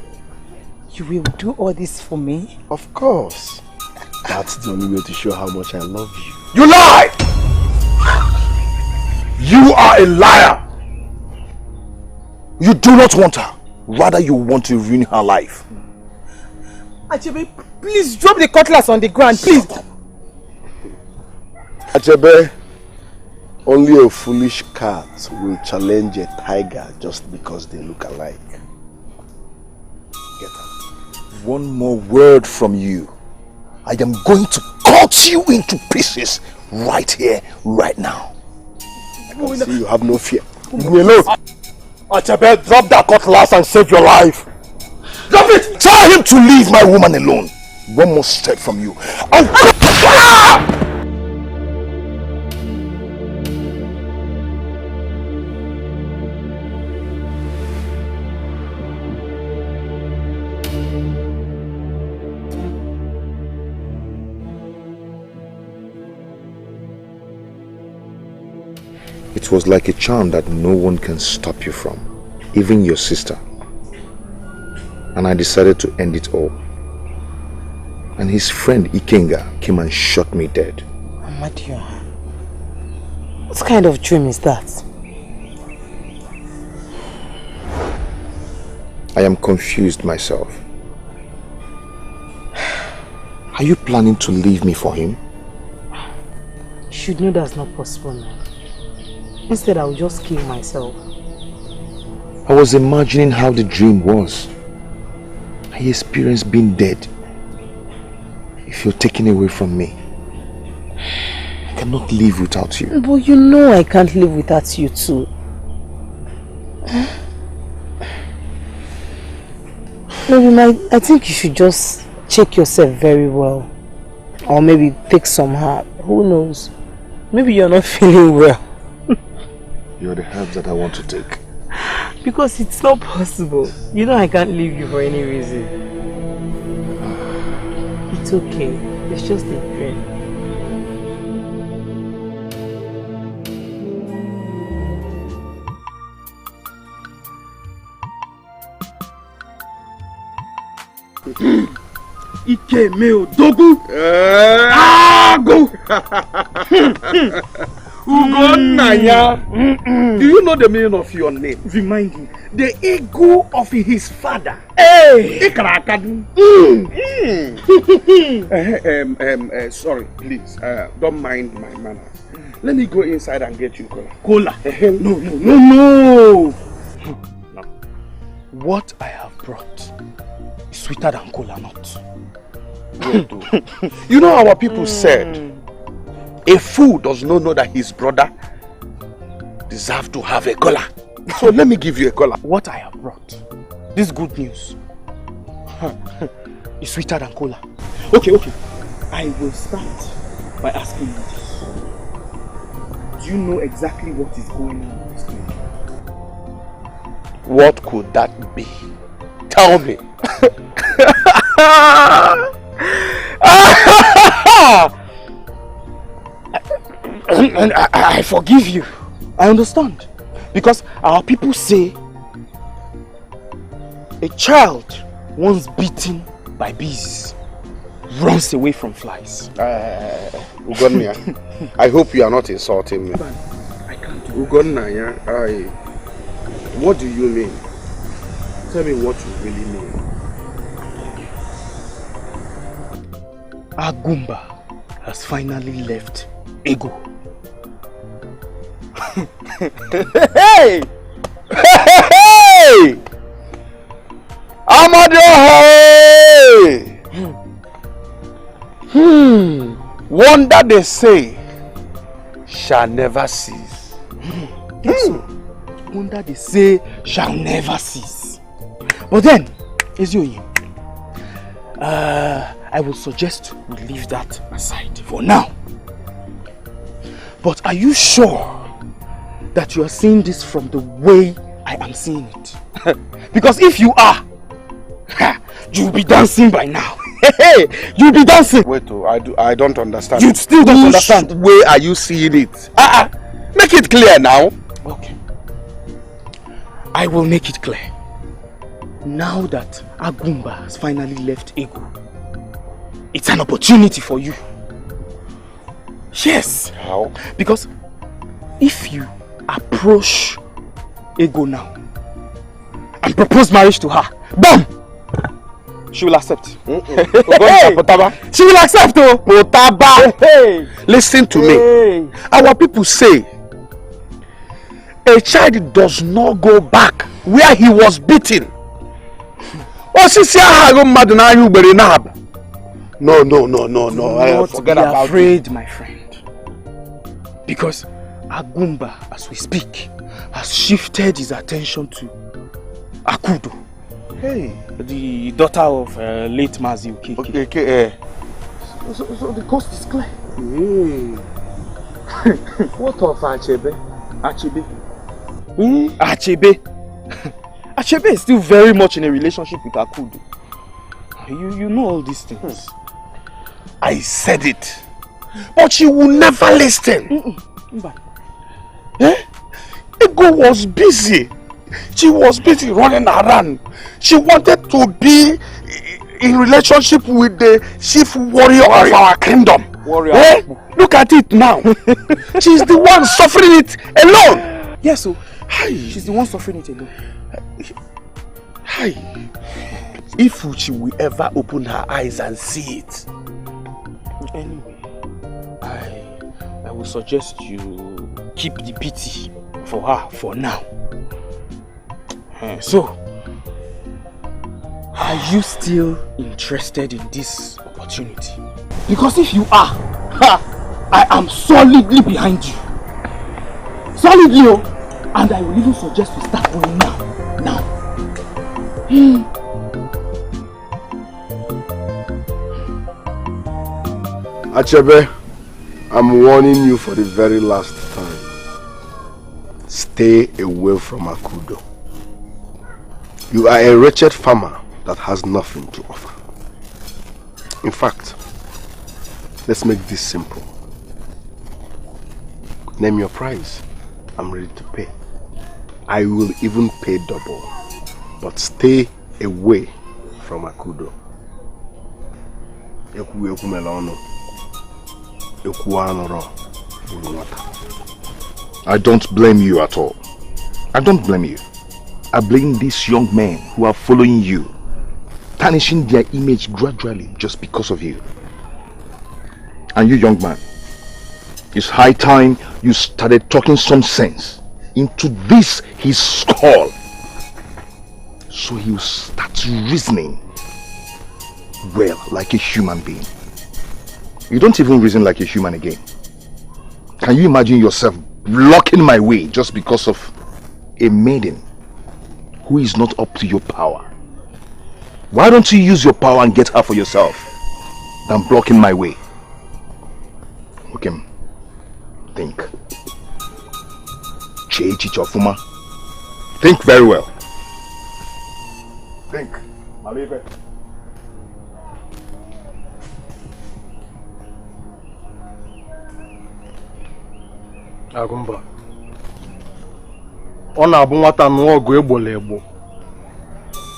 You will do all this for me? Of course. That's the only way to show how much I love you. You lie! You are a liar! You do not want her. Rather, you want to ruin her life. Achebe, please drop the cutlass on the ground, please. Achebe, only a foolish cat will challenge a tiger just because they look alike. Get her. One more word from you. I am going to cut you into pieces right here, right now. I see you have no fear. Leave me alone. Achebe, drop that cutlass and save your life. Drop it! Tell him to leave my woman alone. One more step from you. It was like a charm that no one can stop you from, even your sister. And I decided to end it all. And his friend Ikenga came and shot me dead. Amadioha, what kind of dream is that? I am confused myself. Are you planning to leave me for him? You should know that's not possible now. Instead, I will just kill myself. I was imagining how the dream was. I experienced being dead. If you're taken away from me, I cannot live without you. But you know I can't live without you too. Maybe I think you should just check yourself very well. Or maybe take some herb. Who knows? Maybe you're not feeling well. You're the herbs that I want to take. Because it's not possible. You know I can't leave you for any reason. It's okay. It's just a dream. Ike meo dogu. Ago. Ugonnaya. Do you know the meaning of your name? Remind me. The ego of his father. Hey! Sorry, please. Don't mind my manners. Let me go inside and get you cola. Cola? No. What I have brought is sweeter than cola nut. You know our people said, a fool does not know that his brother deserves to have a cola. So let me give you a cola. What I have brought, this good news, is sweeter than cola. Okay. I will start by asking you this. Do you know exactly what is going on in this country? What could that be? Tell me. And I forgive you. I understand. Because our people say a child once beaten by bees runs away from flies. Ugonna, I hope you are not insulting me. I can't do Ugonna, what do you mean? Tell me what you really mean. Agumba has finally left Ego. Hey! Amadioha! Wonder they say shall never cease. Wonder they say shall never cease. But then, Ezioyi, I would suggest we leave that aside for now. But are you sure that you are seeing this from the way I am seeing it? Because if you are, you'll be dancing by now. You'll be dancing. Wait, I don't understand. You still don't understand. Which way are you seeing it? Make it clear now. Okay. I will make it clear. Now that Agumba has finally left Ego, it's an opportunity for you. Yes. How? Because if you approach Ego now and propose marriage to her, boom! She will accept. She will accept. Listen to me. Our people say a child does not go back where he was beaten. No. Forget about afraid, my friend. Because Agumba, as we speak, has shifted his attention to Akudo. Hey, the daughter of late Mazi Okeke. Okay. So the coast is clear. What of Achebe? Achebe is still very much in a relationship with Akudo. You know all these things. I said it, but she will never listen. Ego was busy. She was busy running around. She wanted to be in relationship with the chief warrior of our kingdom. Warrior. Eh? Look at it now. She's the one suffering it alone. Yes, so she's the one suffering it alone. Hi. If she will ever open her eyes and see it. Anyway, I will suggest you keep the pity for her for now. So, are you still interested in this opportunity? Because if you are, I am solidly behind you. Solidly, and I will even suggest we start going now. Achebe, I'm warning you for the very last time. Stay away from Akudo. You are a wretched farmer that has nothing to offer. In fact, let's make this simple. Name your price. I'm ready to pay. I will even pay double. But stay away from Akudo. I don't blame you at all. I don't blame you. I blame these young men who are following you, tarnishing their image gradually just because of you. And you, young man, it's high time you started talking some sense into this his skull, so he will start reasoning well like a human being. You don't even reason like a human again. Can you imagine yourself blocking my way just because of a maiden who is not up to your power? Why don't you use your power and get her for yourself than blocking my way? Okay, think. Chofuma. Think very well. Think. Malive. Agumba. Ọ na-abụ nwata nụọ ọgụ egbolo egbo.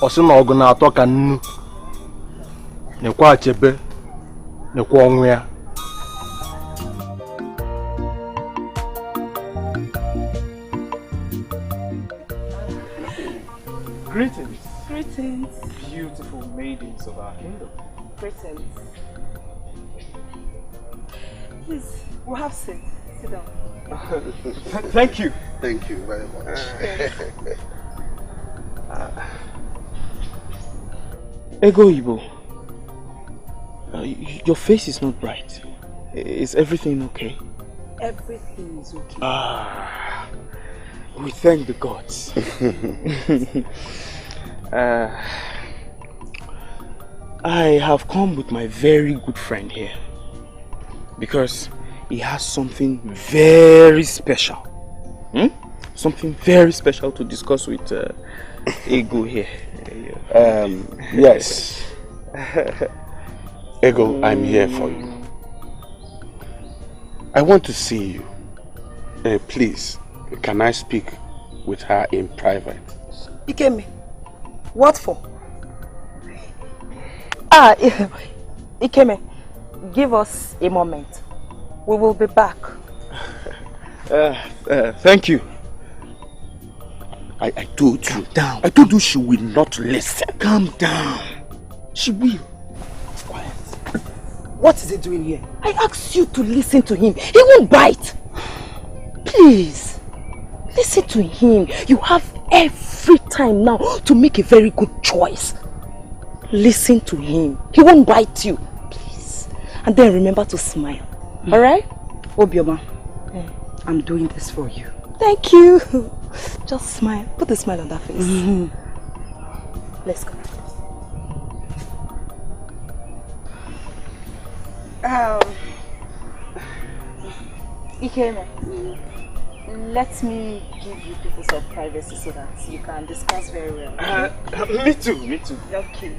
Ọ sị na ọgụ na-atọ ka nnu. Nekwa Achebe, nekwa ọnwụ ya. Greetings. Greetings. Beautiful maidens of our kingdom. Greetings. Please, we'll have seat. Sit down. Thank you. Thank you very much. Ego Ibo, your face is not bright. Is everything okay? Everything is okay. We thank the gods. I have come with my very good friend here because he has something very special. Something very special to discuss with Ego here. Yes. Ego, I'm here for you. I want to see you. Please, can I speak with her in private? Ikeme, what for? Ikeme, give us a moment. We will be back. Thank you. I told you. Calm down. I told you she will not listen. Calm down. She will. Quiet. What is he doing here? I asked you to listen to him. He won't bite. Please, listen to him. You have every time now to make a very good choice. Listen to him. He won't bite you. Please. And then remember to smile. Alright? Obioma, I'm doing this for you. Thank you. Just smile. Put a smile on that face. Let's go. Ikeme, let me give you people some privacy so that you can discuss very well. Me too, me too. Okay.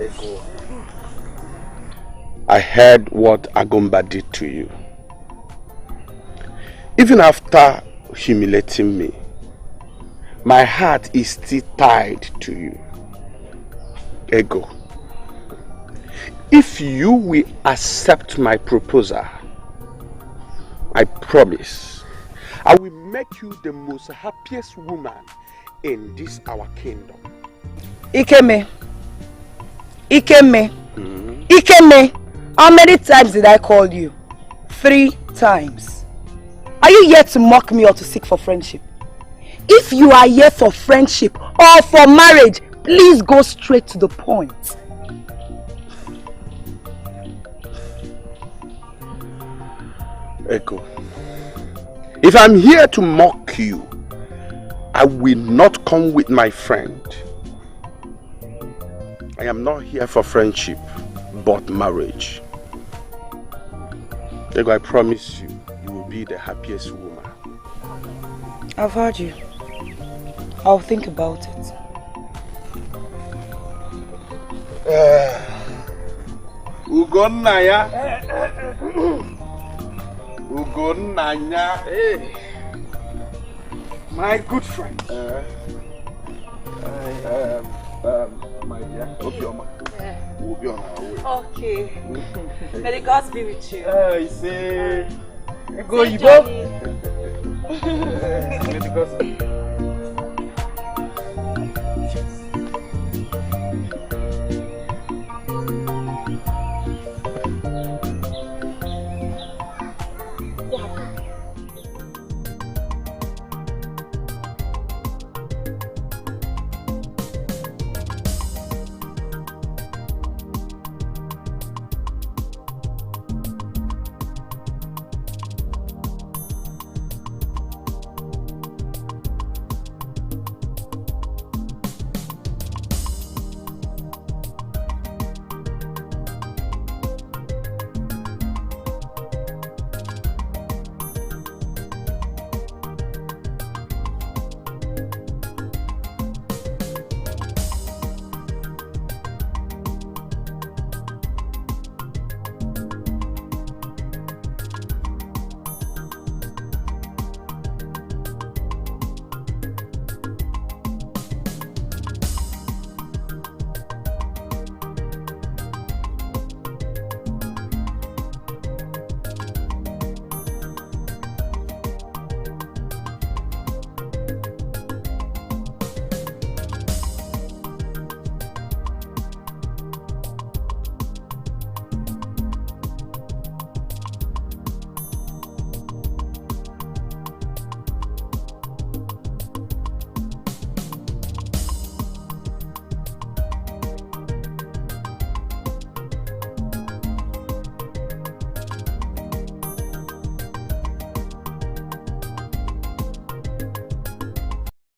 Ego, I heard what Agumba did to you. Even after humiliating me, my heart is still tied to you. Ego. If you will accept my proposal, I promise I will make you the most happiest woman in this our kingdom. Ikeme. Ikeme. Ikeme. How many times did I call you? 3 times. Are you here to mock me or to seek for friendship? If you are here for friendship or for marriage, please go straight to the point. Echo, if I'm here to mock you, I will not come with my friend. I am not here for friendship, but marriage. Echo, I promise you, you will be the happiest woman. I've heard you. I'll think about it. Ugonnaya. Ugonnaya. Hey. My good friend. My dear, hope you're we'll be on our way. Okay. May the gods be with you. I say, go, you go. May the gods.